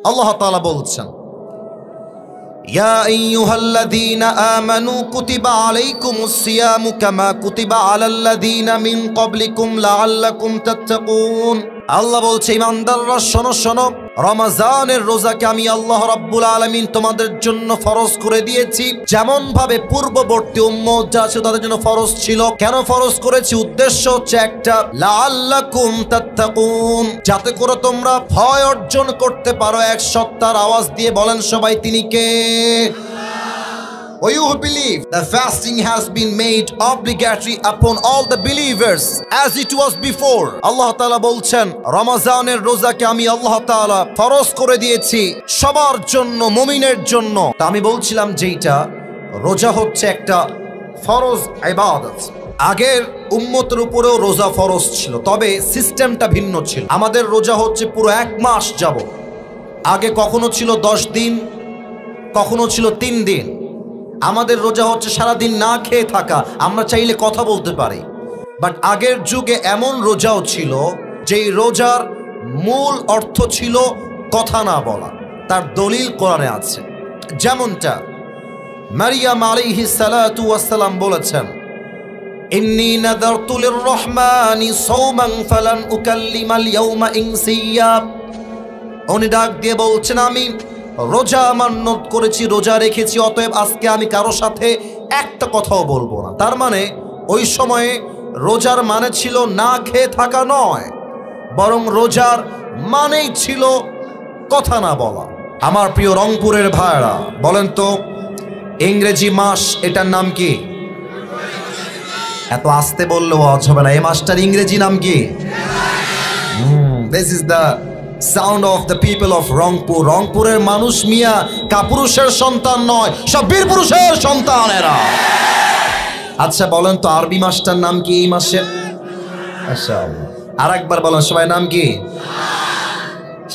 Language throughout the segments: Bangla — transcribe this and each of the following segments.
আল্লাহ তাআলা বলছেন, ইয়া আইয়ুহাল্লাযীনা আমানু কুতিবা আলাইকুমুস সিয়ামু কামা কুতিবা আলাল্লাযীনা মিন ক্বাবলিকুম লাআল্লাকুম তাত্তাকুন। আল্লাহ বলছে, ঈমানদাররা শোনো শোনো, রমজানের রোজাকে আমি আল্লাহ রাব্বুল আলামিন তোমাদের জন্য ফরজ করে দিয়েছি, যেমন ভাবে পূর্ববর্তী উম্মত যা ছিল তাদের জন্য ফরজ ছিল। কেন ফরজ করেছি? উদ্দেশ্য হচ্ছে একটা, লাআল্লাকুম তাত্তাকুন, যাতে করে তোমরা ভয় অর্জন করতে পারো। এক সত্তার আওয়াজ দিয়ে বলেন সবাই, তিনি কে? Or you who believe that fasting has been made obligatory upon all the believers as it was before. আল্লাহ তাআলা বলছেন, রমজানের রোজাকে আমি আল্লাহ তাআলা ফরজ করে দিয়েছি সবার জন্য, মুমিনের জন্য। তা আমি বলছিলাম যেটা রোজা হচ্ছে একটা ফরজ ইবাদত। আগের উম্মতের উপরেও রোজা ফরজ ছিল, তবে সিস্টেমটা ভিন্ন ছিল। আমাদের রোজা হচ্ছে পুরো 1 মাস যাবত। আগে কখনো ছিল 10 দিন, কখনো ছিল 3 দিন। আমাদের রোজা হচ্ছে সারাদিন না খেয়ে থাকা, আমরা চাইলে কথা বলতে পারি। বাট আগের যুগে এমন রোজাও ছিল যেই রোজার মূল অর্থ ছিল কথা না বলা। তার দলিল কোরআনে আছে। যেমনটা মারিয়াম আলাইহিস সালাতু ওয়াস সালাম বলেছেন, ইন্নী নাযারতু লির-রহমানি সাওমান ফালান উকাল্লিমাল ইয়াওমা ইনসিয়্যা। উনি ডাক দিয়ে বলছেন, আমি রোজা মান্যত করেছি, রোজা রেখেছি, অতএব আজকে আমি কারো সাথে একটা কথাও বলবো না। তার মানে ওই সময়ে রোজার মানে ছিল না খেয়ে থাকা নয়, বরং রোজার মানেই ছিল কথা না বলা। আমার প্রিয় রংপুরের ভাইরা, বলেন তো ইংরেজি মাস এটার নাম কি? এত আস্তে বললে ওয়াজ হবে না। এই মাসটার ইংরেজি নাম কি? This is the sound of the people of Rangpur. রংপুরের মানুষ মিয়া কাপুরুষের সন্তান নয়, সব বীর পুরুষের সন্তান এরা। আচ্ছা বলেন তো আরবি মাসটার নাম কি এই মাসের? আর একবার বলেন সবাই, নাম কি?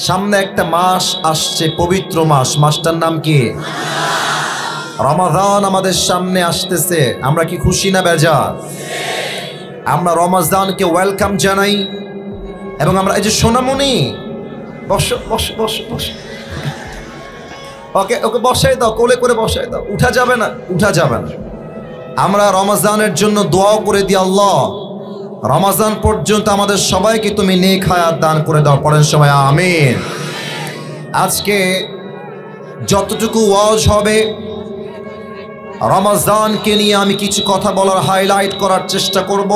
সামনে একটা মাস আসছে, পবিত্র মাস, মাসটার নাম কি? রমাদান আমাদের সামনে আসতেছে। আমরা কি খুশি না বেজার? আমরা রমাদানকে ওয়েলকাম জানাই। এবং আমরা এই যে সোনামণি, বসো বসো বসো বসো, ওকে ওকে বসাই দাও, কোলে করে বসাই দাও। উঠা যাবে না, উঠা যাবে না। আমরা রমজানের জন্য দোয়াও করে দিই, আল্লাহ রমজান পর্যন্ত আমাদের সবাইকে তুমি নেক হায়াত দান করে দাও। পড়েন সবাই আমিন। আজকে যতটুকু ওয়াজ হবে রমজানকে নিয়ে আমি কিছু কথা বলার, হাইলাইট করার চেষ্টা করব।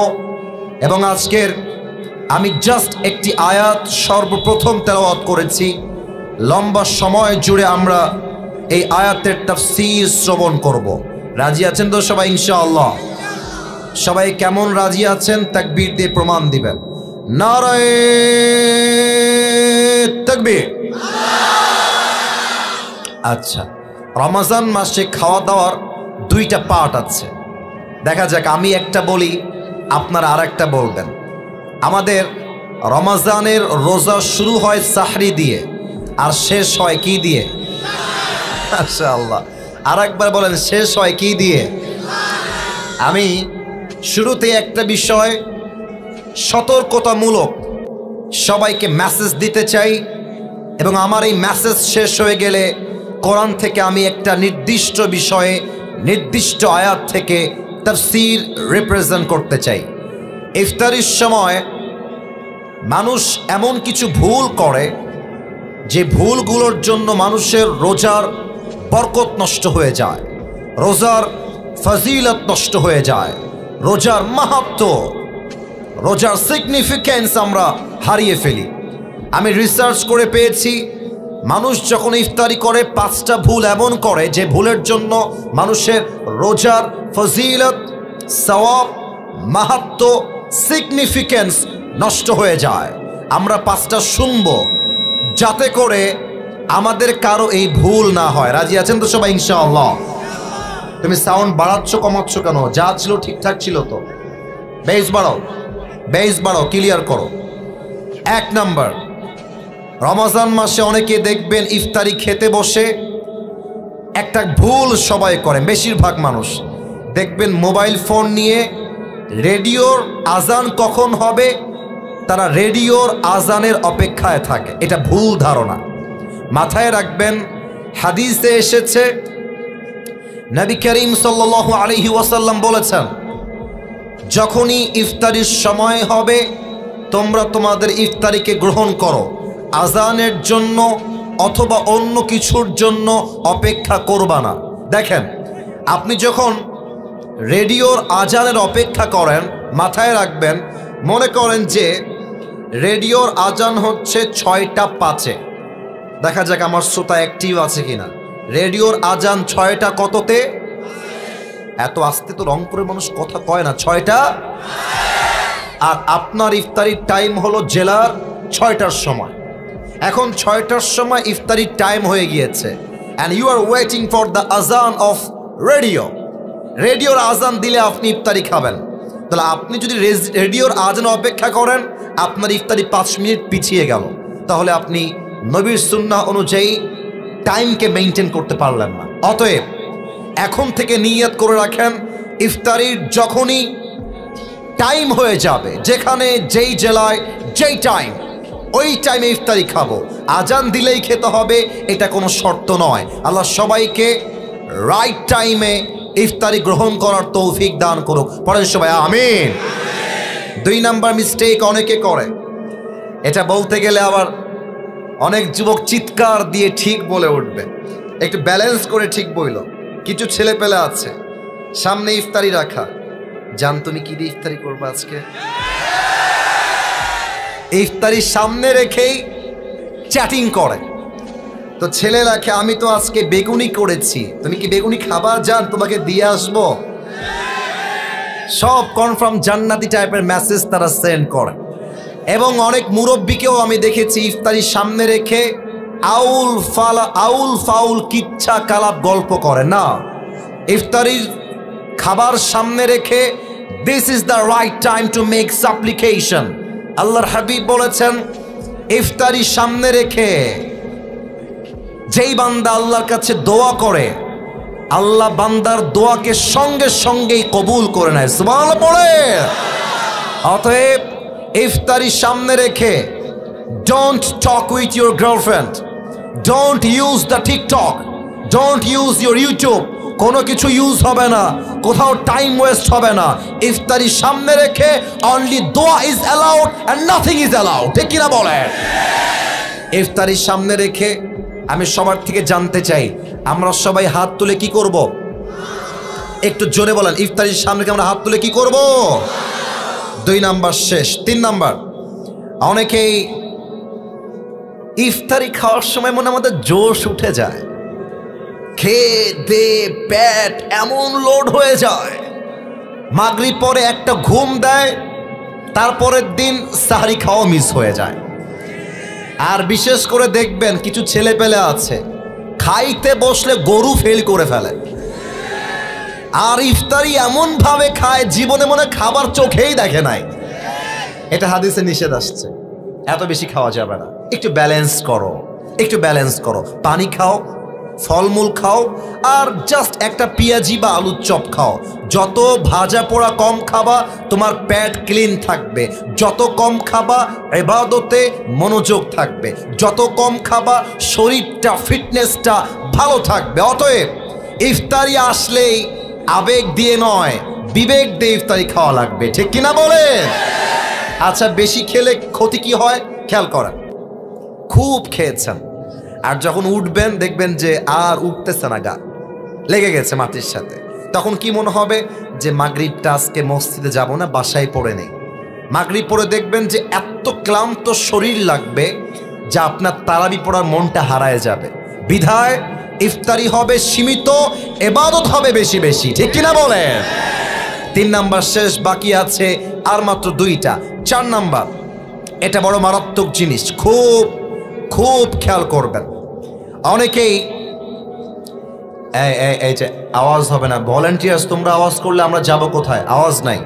এবং আজকের আমি জাস্ট একটি আয়াত সর্বপ্রথম তেলাওয়াত করেছি। লম্বা সময় জুড়ে আমরা এই আয়াতের তাফসীর শ্রবণ করব। রাজি আছেন তো সবাই ইনশাআল্লাহ? সবাই কেমন রাজি আছেন তাকবীর দিয়ে প্রমাণ দিবেন। নারায়ে তাকবীর। আচ্ছা, রমজান মাসে খাওয়া দাওয়ার 2টা পার্ট আছে। দেখা যাক, আমি একটা বলি, আপনারা আর একটা বলবেন। আমাদের রমজানের রোজা শুরু হয় সাহরি দিয়ে আর শেষ হয় কি দিয়ে? মাশাআল্লাহ। আর একবার বলেন, শেষ হয় কি দিয়ে? আমি শুরুতে একটা বিষয় সতর্কতামূলক সবাইকে মেসেজ দিতে চাই, এবং আমার এই মেসেজ শেষ হয়ে গেলে কোরআন থেকে আমি একটা নির্দিষ্ট বিষয়ে, নির্দিষ্ট আয়াত থেকে তাফসীর রিপ্রেজেন্ট করতে চাই। ইফতারির সময় মানুষ এমন কিছু ভুল করে যে ভুলগুলোর জন্য মানুষের রোজার বরকত নষ্ট হয়ে যায়, রোজার ফজিলত নষ্ট হয়ে যায়, রোজার মাহাত্ম্য, রোজার সিগনিফিকেন্স আমরা হারিয়ে ফেলি। আমি রিসার্চ করে পেয়েছি, মানুষ যখন ইফতারি করে 5টা ভুল এমন করে যে ভুলের জন্য মানুষের রোজার ফজিলত, সওয়াব, মাহাত্ম্য, সিগনিফিকেন্স নষ্ট হয়ে যায়। আমরা 5টা শুনব যাতে করে আমাদের কারো এই ভুল না হয়। রাজি আছেন তো সবাই ইনশাআল্লাহ? তুমি সাউন্ড বাড়াচ্ছ কমাচ্ছ কেন? যা ছিল ঠিকঠাক ছিল তো। বেস বাড়াও, বেস বাড়াও, ক্লিয়ার করো। 1 নাম্বার, রমজান মাসে অনেকে দেখবেন ইফতারি খেতে বসে একটা ভুল সবাই করে, বেশিরভাগ মানুষ দেখবেন মোবাইল ফোন নিয়ে রেডিওর আজান কখন হবে তারা রেডিওর আজানের অপেক্ষায় থাকে। এটা ভুল ধারণা। মাথায় রাখবেন, হাদিসে এসেছে নবী করিম সাল্লাল্লাহু আলাইহি ওয়াসাল্লাম বলেছেন, যখনই ইফতারির সময় হবে তোমরা তোমাদের ইফতারিকে গ্রহণ করো, আজানের জন্য অথবা অন্য কিছুর জন্য অপেক্ষা করবা না। দেখেন, আপনি যখন রেডিওর আজানের অপেক্ষা করেন, মাথায় রাখবেন, মনে করেন যে রেডিওর আজান হচ্ছে 6টা 5-এ। দেখা যাক আমার শ্রোতা অ্যাক্টিভ আছে কিনা। রেডিওর আজান 6টা কততে? এত আস্তে তো রংপুরের মানুষ কথা কয় না, 6টা। আর আপনার ইফতারির টাইম হলো জেলার 6টার সময়। এখন 6টার সময় ইফতারির টাইম হয়ে গিয়েছে, and you are waiting for the আজান অফ রেডিও। রেডিওর আজান দিলে আপনি ইফতারি খাবেন। তাহলে আপনি যদি রেডিওর আজান অপেক্ষা করেন, আপনার ইফতারি 5 মিনিট পিছিয়ে গেল, তাহলে আপনি নবীর সুন্নাহ অনুযায়ী টাইমকে মেনটেন করতে পারলেন না। অতএব এখন থেকে নিয়ত করে রাখেন, ইফতারির যখনই টাইম হয়ে যাবে, যেখানে যেই জেলায় যেই টাইম, ওই টাইমে ইফতারি খাবো। আজান দিলেই খেতে হবে এটা কোনো শর্ত নয়। আল্লাহ সবাইকে রাইট টাইমে ইফতারি গ্রহণ করার তৌফিক দান করুক। পড়েন সবাই আমিন। 2 নাম্বার মিস্টেক অনেকে করে, এটা বলতে গেলে আবার অনেক যুবক চিৎকার দিয়ে ঠিক বলে উঠবে, একটু ব্যালেন্স করে ঠিক বইল। কিছু ছেলে পেলে আছে সামনে ইফতারি রাখা, জান তুমি কি দিয়ে ইফতারি করবে আজকে? ইফতারি সামনে রেখেই চ্যাটিং করে। তো ছেলে রাখে, আমি তো আজকে বেগুনি করেছি, তুমি কি বেগুনি খাবার? জান তোমাকে দিয়ে আসবো। সব কনফার্ম জান্নাতি টাইপের মেসেজ তারা সেন্ড করে। এবং অনেক মুরব্বীকেও আমি দেখেছি ইফতারি সামনে রেখে আউল ফাউল কিচ্ছা কালাপ গল্প করে না। ইফতারির খাবার সামনে রেখে this is the right time to make সাপ্লিকেশন। আল্লাহর হাবিব বলেছেন, ইফতারি সামনে রেখে যেই বান্দা আল্লাহর কাছে দোয়া করে, আল্লাহ বান্দার দোয়াকে সঙ্গে সঙ্গেই কবুল করে নেয়। সুবহানাল্লাহ পড়ে। অতএব ইফতারি সামনে রেখে don't talk with your girlfriend, don't use the TikTok, don't use your YouTube. কোনো কিছু ইউজ হবে না, কোথাও টাইম ওয়েস্ট হবে না। ইফতারি সামনে রেখে অনলি দোয়া is allowed and nothing is allowed. ঠিক কিনা বলেন? ইফতারি সামনে রেখে আমি সবার থেকে জানতে চাই, আমরা সবাই হাত তুলে কি করব? একটু জোরে বলেন, ইফতারির সামনে আমরা হাত তুলে কি করব? 2 নাম্বার শেষ। 3 নাম্বার, অনেকেই ইফতারি খাওয়ার সময় মনে আমাদের জোশ উঠে যায়, খেয়ে দে পেট এমন লোড হয়ে যায়, মাগরিব পরে একটা ঘুম দেয়, তারপরের দিন সাহরি খাওয়া মিস হয়ে যায়। আর বিশেষ করে দেখবেন কিছু ছেলে পেলে আছে খাইতে বসলে গরু ফেল করে ফেলে, আর ইফতারি এমন ভাবে খায় জীবনে মনে খাবার চোখেই দেখে নাই। এটা হাদিসে নিষেধ আসছে, এত বেশি খাওয়া যাবে না। একটু ব্যালেন্স করো, একটু ব্যালেন্স করো। পানি খাও, ফলমূল খাও, আর জাস্ট একটা পেঁয়াজি বা আলুর চপ খাও। যত ভাজা পোড়া কম খাবা তোমার পেট ক্লিন থাকবে, যত কম খাবা ইবাদতে মনোযোগ থাকবে, যত কম খাবা শরীরটা ফিটনেসটা ভালো থাকবে। অতএব ইফতারি আসলেই আবেগ দিয়ে নয়, বিবেক দিয়ে ইফতারি খাওয়া লাগবে। ঠিক কিনা বলেন? আচ্ছা, বেশি খেলে ক্ষতি কি হয় খেয়াল করেন। খুব খেয়েছেন আর যখন উঠবেন দেখবেন যে আর উঠতেছে না, গা লেগে গেছে মাটির সাথে, তখন কি মনে হবে যে মাগরিবটা আজকে মসজিদে যাব না, বাসায় পড়ে নেই। মাগরিব পড়ে দেখবেন যে এত ক্লান্ত শরীর লাগবে যা আপনার তারাবি পড়ার মনটা হারায় যাবে। বিধায় ইফতারি হবে সীমিত, ইবাদত হবে বেশি বেশি। ঠিক কিনা বলেন? 3 নাম্বার শেষ, বাকি আছে আর মাত্র 2টা। 4 নাম্বার, এটা বড় মারাত্মক জিনিস, খুব খুব খেয়াল করবেন। অনেকেই এই যে আওয়াজ হবে না, ভলেন্টিয়ার্স তোমরা আওয়াজ করলে আমরা যাব কোথায়? আওয়াজ নাই,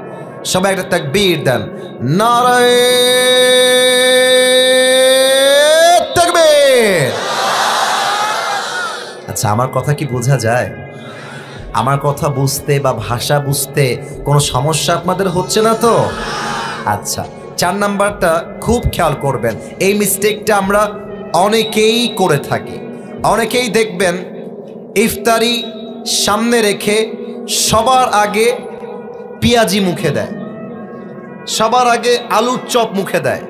সবাই একটা তাকবীর দেন, নারায়ে তাকবীর। আচ্ছা, আমার কথা কি বোঝা যায়? আমার কথা বুঝতে বা ভাষা বুঝতে কোনো সমস্যা আপনাদের হচ্ছে না তো? আচ্ছা, 4 নাম্বারটা খুব খেয়াল করবেন। এই মিস্টেকটা আমরা অনেকেই করে থাকে। অনেকেই দেখবেন ইফতারি সামনে রেখে সবার আগে পেঁয়াজি মুখে দেয়, সবার আগে আলুর চপ মুখে দেয়,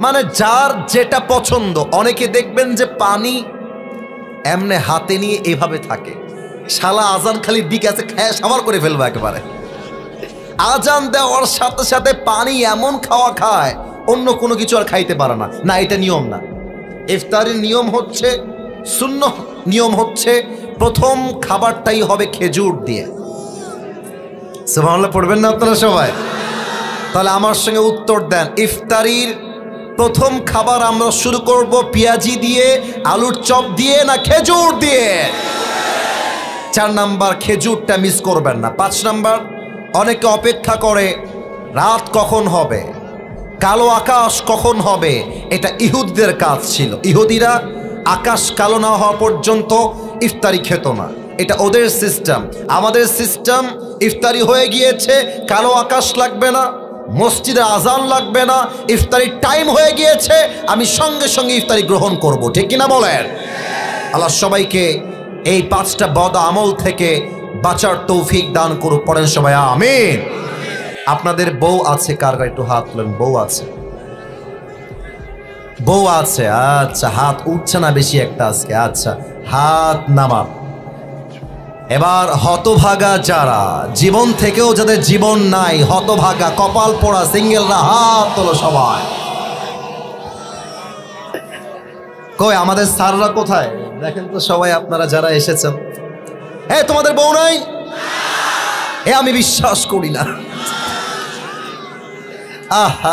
মানে যার যেটা পছন্দ। অনেকে দেখবেন যে পানি এমনে হাতে নিয়ে এভাবে থাকে, শালা আজান খালি দিকে আছে, খায় সাবার করে ফেলবো একেবারে। আজান দেওয়ার সাথে সাথে পানি এমন খাওয়া খায়, অন্য কোনো কিছু আর খাইতে পারে না। না, এটা নিয়ম না। ইফতারের নিয়ম হচ্ছে, সুন্নাহ নিয়ম হচ্ছে, প্রথম খাবারটাই হবে খেজুর দিয়ে। সুবহানাল্লাহ পড়বেন না আপনারা সবাই? তাহলে আমার সঙ্গে উত্তর দেন, ইফতারির প্রথম খাবার আমরা শুরু করব পেঁয়াজি দিয়ে, আলুর চপ দিয়ে, না খেজুর দিয়ে? 4 নাম্বার, খেজুরটা মিস করবেন না। 5 নাম্বার, অনেকে অপেক্ষা করে রাত কখন হবে, কালো আকাশ কখন হবে। এটা ইহুদিদের কাজ ছিল। ইহুদিরা আকাশ কালো না হওয়া পর্যন্ত ইফতারি খেত না, এটা ওদের সিস্টেম। আমাদের সিস্টেম, ইফতারি হয়ে গিয়েছে, কালো আকাশ লাগবে না, মসজিদে আজান লাগবে না, ইফতারির টাইম হয়ে গিয়েছে, আমি সঙ্গে সঙ্গে ইফতারি গ্রহণ করব। ঠিক কিনা বলেন? আল্লাহ সবাইকে এই 5টা বদ আমল থেকে বাঁচার তৌফিক দান করুক। পড়েন সবাই আমিন। আপনাদের বউ আছে? কার কার একটু হাত তুলেন। বউ আছে? বউ আছে, আচ্ছা, হাত উঠছে না বেশি একটা আজকে। আচ্ছা, হাত নামান। এবার হতভাগা যারা, জীবন থেকেও যাদের জীবন নাই, হতভাগা কপাল পোড়া সিঙ্গেলরা, হাত তোলো সবাই। কই আমাদের স্যাররা কোথায়? দেখেন তো সবাই আপনারা যারা এসেছেন। তোমাদের বউ নাই? আমি বিশ্বাস করি না।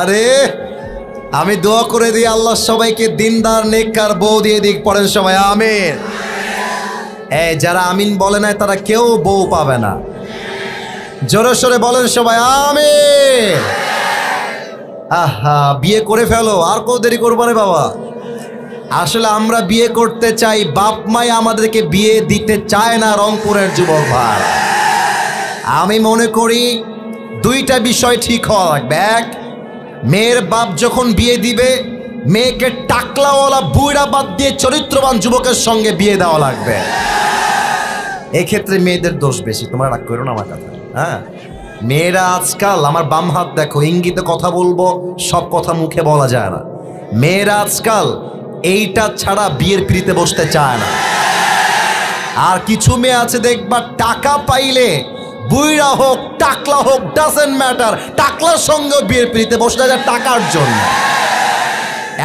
আরে আমি দোয়া করে দিই, আল্লাহ সবাইকে দিনদার নেককার বউ দিয়ে দিক। পড়েন সবাই আমিন। যারা আমিন বলে নাই তারা কেউ বউ পাবে না। জোরে সোরে বলেন সবাই আমিন। বিয়ে করে ফেলো, আর কত দেরি করবো রে বাবা। আসলে আমরা বিয়ে করতে চাই, বাপ মাই আমাদেরকে বিয়ে দিতে চায় না। রংপুরের যুবক ভাই, আমি মনে করি 2টা বিষয় ঠিক হওয়া লাগবে। এক, মেয়ের বাপ যখন বিয়ে দিবে, মেয়েকে টাকলাওয়ালা বুইড়া বাদ দিয়ে চরিত্রবান যুবকের সঙ্গে বিয়ে দেওয়া লাগবে। এক্ষেত্রে মেয়েদের দোষ বেশি, তোমরা রাগ করো না আমার কথা। মেয়েরা আজকাল, আমার বাম হাত দেখো, ইঙ্গিতে কথা বলবো, সব কথা মুখে বলা যায় না। মেয়েরা আজকাল এইটা ছাড়া বিয়ের পিড়িতে বসতে চায় না। আর কিছু মেয়ে আছে দেখবা, টাকা পাইলে বুইড়া হোক টাকলা হোক ডাজেন্ট ম্যাটার, টাকলার সঙ্গে বিয়ের পিড়িতে বসতে যায় টাকার জন্য।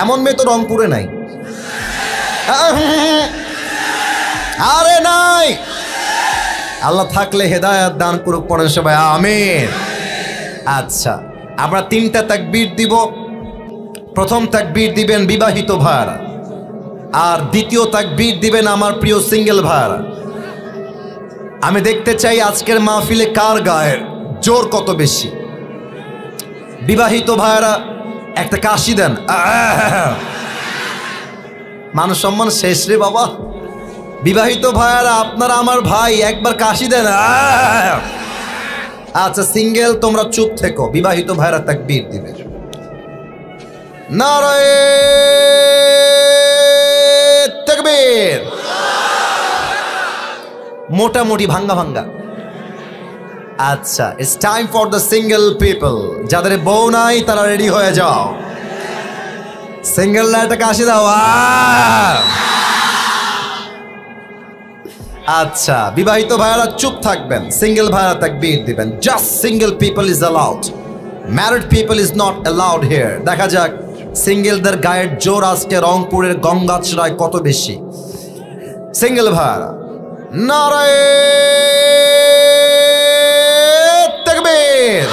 এমন মেয়ে তো রংপুরে নাই। আরে নাই। আল্লাহ থাকলে হেদায়েত দান করুক। পড়েন সবাই আমিন। আচ্ছা, আমরা 3টা তাকবীর দিব। প্রথম তাকবীর দিবেন বিবাহিত ভাইরা, আর দ্বিতীয় তাকবীর দিবেন আমার প্রিয় সিঙ্গেল ভাইরা। আমি দেখতে চাই আজকের মাহফিলে কার গায়ের জোর কত বেশি। বিবাহিত ভাইরা একটা কাশি দেন। মানুষ সম্মান শেষ রে বাবা। বিবাহিত ভাইরা, আপনারা আমার ভাই, একবার কাশি দেন। আচ্ছা, সিঙ্গেল তোমরা চুপ থেকো। বিবাহিত ভাইরা তাকবীর দিবে। নারায়ে তাকবীর। মোটামুটি ভাঙ্গা ভাঙ্গা। আচ্ছা, it's time for the single people. যাদের বউ নাই তারা রেডি হয়ে যাও। সিঙ্গেল একটা কাশি দাও। আচ্ছা, বিবাহিত ভাইরা চুপ থাকবেন, সিঙ্গেল ভাইরা তাকবীর দিবেন। Just single people is allowed, married people is not allowed here. দেখা যাক সিঙ্গেলদের গায়ের জোর আজকে রংপুরের গঙ্গাচড়ায় কত বেশি। সিঙ্গেল ভাইরা নারায়ে তাকবীর।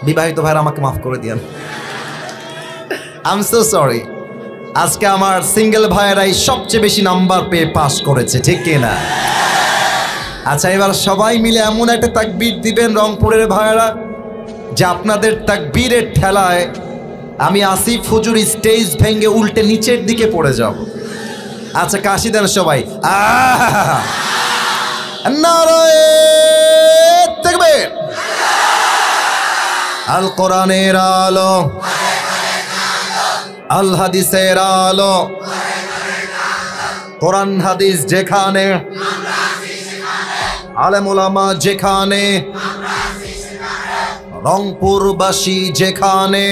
বিবাহিত ভাইরা আমাকে মাফ করে দিয়েন, আই এম সো সরি। আজকে আমার সিঙ্গেল ভাইয়েরাই সবচেয়ে বেশি নাম্বার পেয়ে পাস করেছে, ঠিক কিনা? আচ্ছা, এবার সবাই মিলে এমন একটা তাকবীর দিবেন রংপুরের ভাইয়েরা, যে আপনাদের তাকবীরের ঠেলায় আমি আসিফ হুজুর স্টেজ ভেঙে উল্টে নিচের দিকে পড়ে যাব। আচ্ছা, কাশি দেন সবাই। নারায়ে তাকবীর। আল কোরআনের আলো, আল হাদিসের আলো, কোরআন হাদিস যেখানে, আলেম ওলামা যেখানে, রংপুরবাসী যেখানে।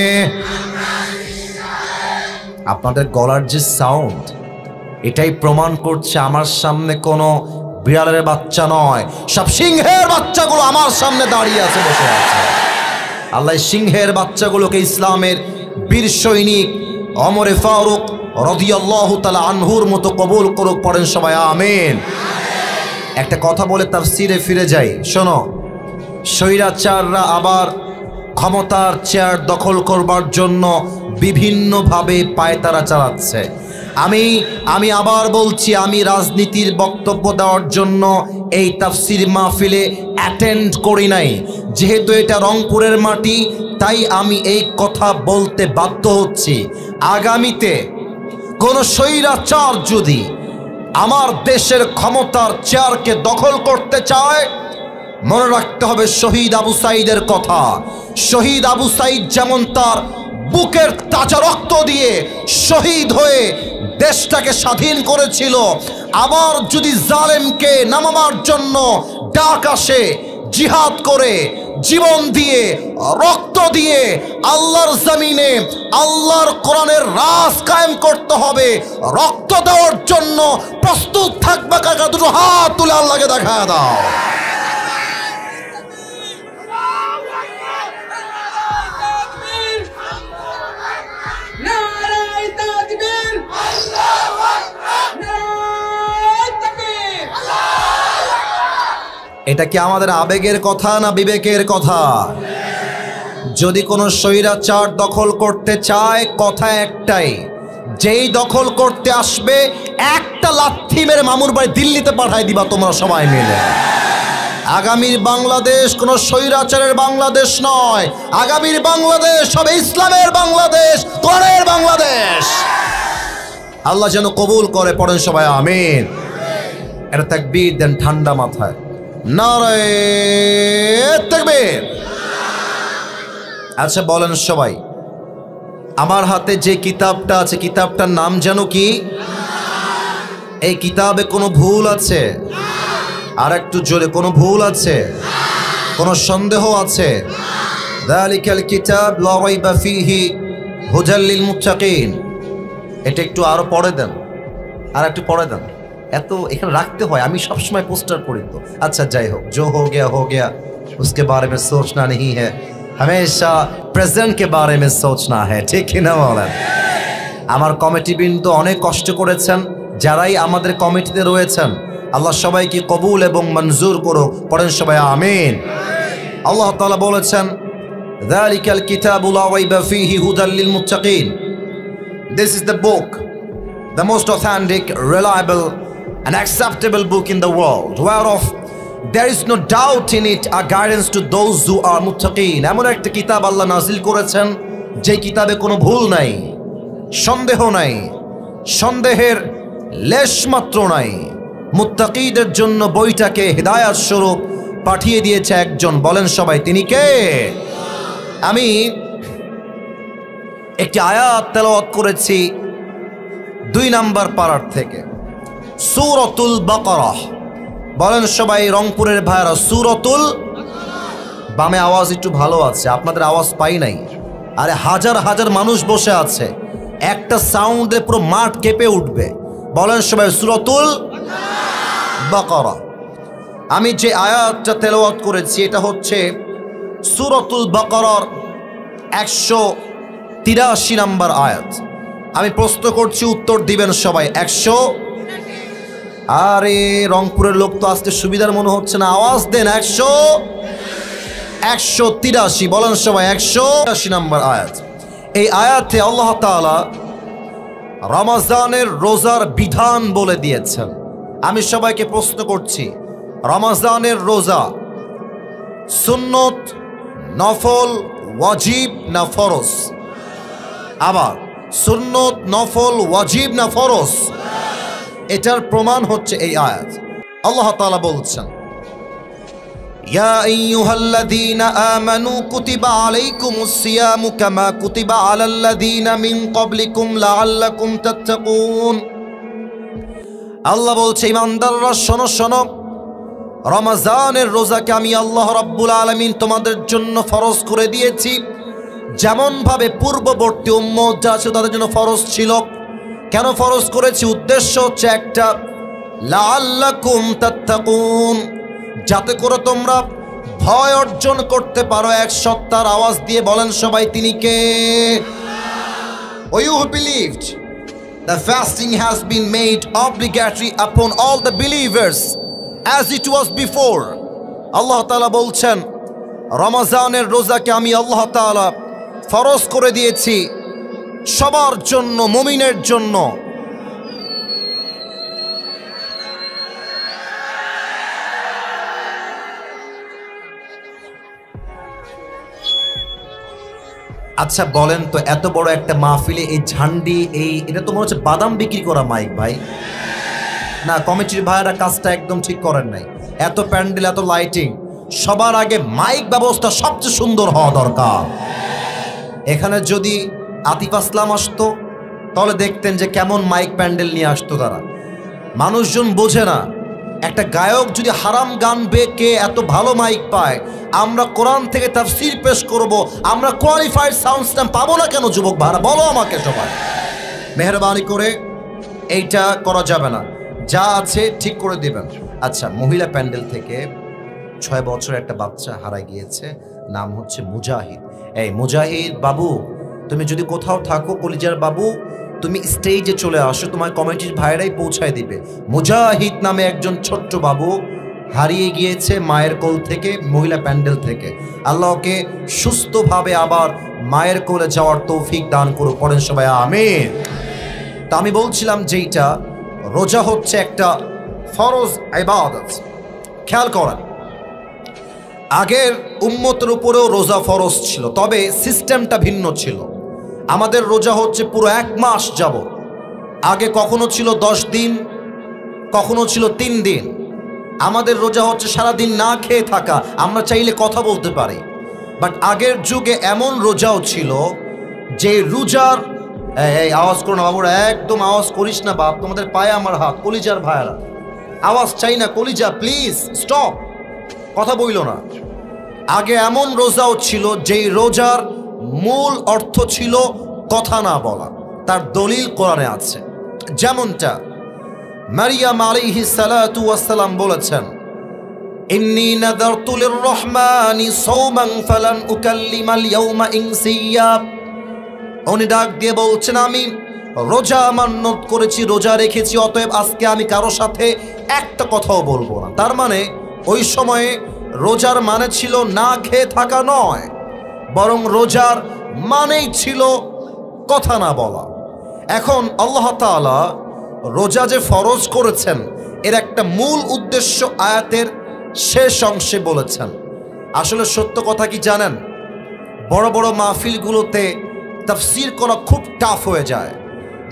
আপনাদের গলার যে সাউন্ড, এটাই প্রমাণ করছে আমার সামনে কোনো বিড়ালের বাচ্চা নয়, সব সিংহের বাচ্চাগুলো আমার সামনে দাঁড়িয়ে আছে, বসে আছে। আল্লাহ সিংহের বাচ্চাগুলোকে ইসলামের বীর সৈনিক ওমরে ফারুক রাদিয়াল্লাহু তাআলা আনহুর মতো কবুল করুক। পড়েন সবাই আমিন। একটা কথা বলে তাফসিরে ফিরে যাই, শোনো। স্বৈরাচাররা আবার ক্ষমতার চেয়ার দখল করবার জন্য বিভিন্নভাবে পায়তারা চালাচ্ছে। আমি আবার বলছি, আমি রাজনীতির বক্তব্য দেওয়ার জন্য এই তাফসির মাহফিলে অ্যাটেন্ড করি নাই। যেহেতু এটা রংপুরের মাটি, তাই আমি এই কথা বলতে বাধ্য হচ্ছি। আগামীতে কোন স্বৈরাচার যদি আমার দেশের ক্ষমতার চেয়ারকে দখল করতে চায়, মনে রাখতে হবে শহীদ আবু সাঈদের কথা। শহীদ আবু সাঈদ যেমন তার বুকের তাজা রক্ত দিয়ে শহীদ হয়ে দেশটাকে স্বাধীন করেছিল, আবার যদি জালেমকে নামাবার জন্য ডাক আসে, জিহাদ করে জীবন দিয়ে রক্ত দিয়ে আল্লাহর জমিনে আল্লাহর কোরআনের রাজ কায়েম করতে হবে, রক্ত দেওয়ার জন্য প্রস্তুত থাকবে কাকা? দুটো হাত তুলে আল্লাহকে দেখা দাও। এটা কি আমাদের আবেগের কথা না বিবেকের কথা? যদি কোনো স্বৈরাচার দখল করতে চায়, কথা একটাই, যেই দখল করতে আসবে একটা লাথি মেরে মামুর বাড়ি দিল্লিতে পাঠাই দিবা তোমরা সবাই মিলে। আগামীর বাংলাদেশ কোনো স্বৈরাচারের বাংলাদেশ নয়, আগামীর বাংলাদেশ হবে ইসলামের বাংলাদেশ, কোরআনের বাংলাদেশ। আল্লাহ যেন কবুল করে। পড়েন সবাই আমিন। এটা তাকবীর দেন ঠান্ডা মাথায়, নারে তাকবীর। আচ্ছা বলেন সবাই, আমার হাতে যে কিতাবটা আছে, কিতাবটার নাম যেন কি? এই কিতাবে কোনো ভুল আছে? আর একটু জোরে, কোনো ভুল আছে? কোনো সন্দেহ আছে? যালিকাল কিতাব লা রাইবা ফীহি হুদাল লিল মুত্তাকিন। এটা একটু আরো পড়ে দেন, আর একটু পড়ে দেন। এত এখানে রাখতে হয়, আমি সবসময় পোস্টার পড়ি তো। আচ্ছা যাই হোক, जो हो गया उसके बारे में सोचना नहीं है, हमेशा प्रेजेंट के बारे में सोचना है। ঠিক না বলেন? আমার কমিটি বৃন্দ অনেক কষ্ট করেছেন, যারাই আমাদের কমিটিতে রয়েছেন, আল্লাহ সবাইকে কবুল এবং মঞ্জুর করুক। পড়েন সবাই আমিন। আল্লাহ তাআলা বলেছেন, যালিকাল কিতাবু লা রাইবা ফীহি হুদাল লিল মুত্তাকিন। This is the book, the most authentic, reliable and acceptable book in the world, whereof there is no doubt in it, a guidance to those who are muttaqin. এমন একটা কিতাব আল্লাহ নাজিল করেছেন যে কিতাবে কোনো ভুল নাই, সন্দেহ নাই, সন্দেহের লেশ মাত্র নাই। মুত্তাকিদের জন্য বইটাকে হিদায়াত স্বরূপ পাঠিয়ে দিয়েছে একজন। বলেন সবাই, তিনি কে? আমি একটি আয়াত তেলাওয়াত করেছি 2 নম্বর পারার থেকে, সূরাতুল বাকারাহ। বলেন সবাই রংপুরের ভাইরা, সূরাতুল। বামে আওয়াজ একটু ভালো আছে, আপনাদের আওয়াজ পাই নাই। আরে হাজার হাজার মানুষ বসে আছে, একটা সাউন্ডে পুরো মাঠ কেঁপে উঠবে। বলেন সবাই সূরাতুল বাকারাহ। আমি যে আয়াতটা তেলাওয়াত করেছি এটা হচ্ছে সূরাতুল বাকারার 183 নম্বর আয়াত। আমি প্রশ্ন করছি, উত্তর দিবেন সবাই। 100। আরে রংপুরের লোক তো আসতে সুবিধার মনে হচ্ছে না, আওয়াজ দেন। 183। বলেন সবাই 183 নম্বর আয়াত। এই আয়াতে আল্লাহ তাআলা রমজানের রোজার বিধান বলে দিয়েছেন। আমি সবাইকে প্রশ্ন করছি, রমজানের রোজা সুন্নত, নফল, ওয়াজিব না ফরজ? আবার সুন্নত, নফল, ওয়াজিব না ফরজ? এটার প্রমাণ হচ্ছে এই আয়াত। আল্লাহ তাআলা বলছেন, ইয়া আইয়ুহাল্লাযীনা আমানু কুতিবা আলাইকুমুস সিয়ামু কামা কুতিবা আলাল্লাযীনা মিন ক্বাবলিকুম লাআল্লাকুম তাত্তাকুন। আল্লাহ বলছে, ঈমানদাররা শোনো শোনো, রমজানের রোজাকে আমি আল্লাহ রাব্বুল আলামিন তোমাদের জন্য ফরজ করে দিয়েছি, যেমন ভাবে পূর্ববর্তী উম্মত যা ছিল তাদের জন্য ফরজ ছিল। কেন ফরজ করেছি? উদ্দেশ্য হচ্ছে একটা, লাআল্লাকুম তাত্তাকুন, যাতে করে তোমরা ভয় অর্জন করতে পারো। এক সত্তার আওয়াজ দিয়ে বলেন সবাই, তিনি কে? You who believed that fasting has been made obligatory upon all the believers as it was before. আল্লাহ তাআলা বলছেন, রমজানের রোজাকে আমি আল্লাহ তাআলা ফরজ করে দিয়েছি সবার জন্য, মুমিনের জন্য। আচ্ছা বলেন তো, এত বড় একটা মাহফিলে এই ঝান্ডি, এটা তো মনে হচ্ছে বাদাম বিক্রি করা মাইক ভাই। না, কমিটির ভাইরা কাজটা একদম ঠিক করেন নাই। এত প্যান্ডেল, এত লাইটিং, সবার আগে মাইক ব্যবস্থা সবচেয়ে সুন্দর হওয়া দরকার। এখানে যদি আতিফ আসলাম আসতো তাহলে দেখতেন যে কেমন মাইক প্যান্ডেল নিয়ে আসতো তারা। মানুষজন বোঝে না, একটা গায়ক যদি হারাম গান কে এত ভালো মাইক পায়, আমরা কোরআন থেকে তাফসীর পেশ করব, আমরা কোয়ালিফাইড সাউন্ড সিস্টেম পাবো না কেন? যুবক ভাইরা বলো আমাকে সবাই, মেহরবানি করে এইটা করা যাবে না, যা আছে ঠিক করে দেবেন। আচ্ছা, মহিলা প্যান্ডেল থেকে 6 বছর একটা বাচ্চা হারা গিয়েছে, নাম হচ্ছে মুজাহিদ। এই মুজাহিদ বাবু, তুমি যদি কোথাও থাকো, কলিজার বাবু, তুমি স্টেজে চলে আসো, তোমার কমিটির ভাইরাই পৌঁছায় দিবে। মুজাহিদ নামে একজন ছোট্ট বাবু হারিয়ে গিয়েছে মায়ের কোল থেকে, মহিলা প্যান্ডেল থেকে। আল্লাহকে সুস্থভাবে আবার মায়ের কোলে যাওয়ার তৌফিক দান করুক, পড়েন সবাই আমিন। তা আমি বলছিলাম যেইটা, রোজা হচ্ছে একটা ফরজ ইবাদত। খেয়াল করেন, আগের উম্মতের উপরেও রোজা ফরজ ছিল, তবে সিস্টেমটা ভিন্ন ছিল। আমাদের রোজা হচ্ছে পুরো 1 মাস যাব। আগে কখনো ছিল 10 দিন, কখনো ছিল 3 দিন। আমাদের রোজা হচ্ছে সারাদিন না খেয়ে থাকা, আমরা চাইলে কথা বলতে পারি। বাট আগের যুগে এমন রোজাও ছিল যে রোজার, এই আওয়াজ করো না বাবুরা, একদম আওয়াজ করিস না বাপ, তোমাদের পায়ে আমার হাত, কলিজার ভাইয়ারা আওয়াজ চাই না, কলিজা প্লিজ স্টপ, কথা বইল না। আগে এমন রোজাও ছিল যেই রোজার মূল অর্থ ছিল কথা না বলা, তার দলিল কোরআনে আছে। যেমনটা মারিয়াম আলাইহিস সালাতু ওয়াস সালাম বলেছেন, ইন্নী নাযারতু লির-রহমানি সাওমান ফালান উকাল্লিমাল ইয়াওমা ইনসিয়্যা। উনি ডাক দিয়ে বলছেন, আমি রোজা মান্যত করেছি, রোজা রেখেছি, অতএব আজকে আমি কারো সাথে একটা কথাও বলবো না। তার মানে ওই সময়ে রোজার মানে ছিল না খেয়ে থাকা নয়, বরং রোজার মানেই ছিল কথা না বলা। এখন আল্লাহ তাআলা রোজা যে ফরজ করেছেন, এর একটা মূল উদ্দেশ্য আয়াতের শেষ অংশে বলেছেন। আসলে সত্য কথা কি জানেন, বড় বড় মাহফিলগুলোতে তাফসীর করা খুব টাফ হয়ে যায়।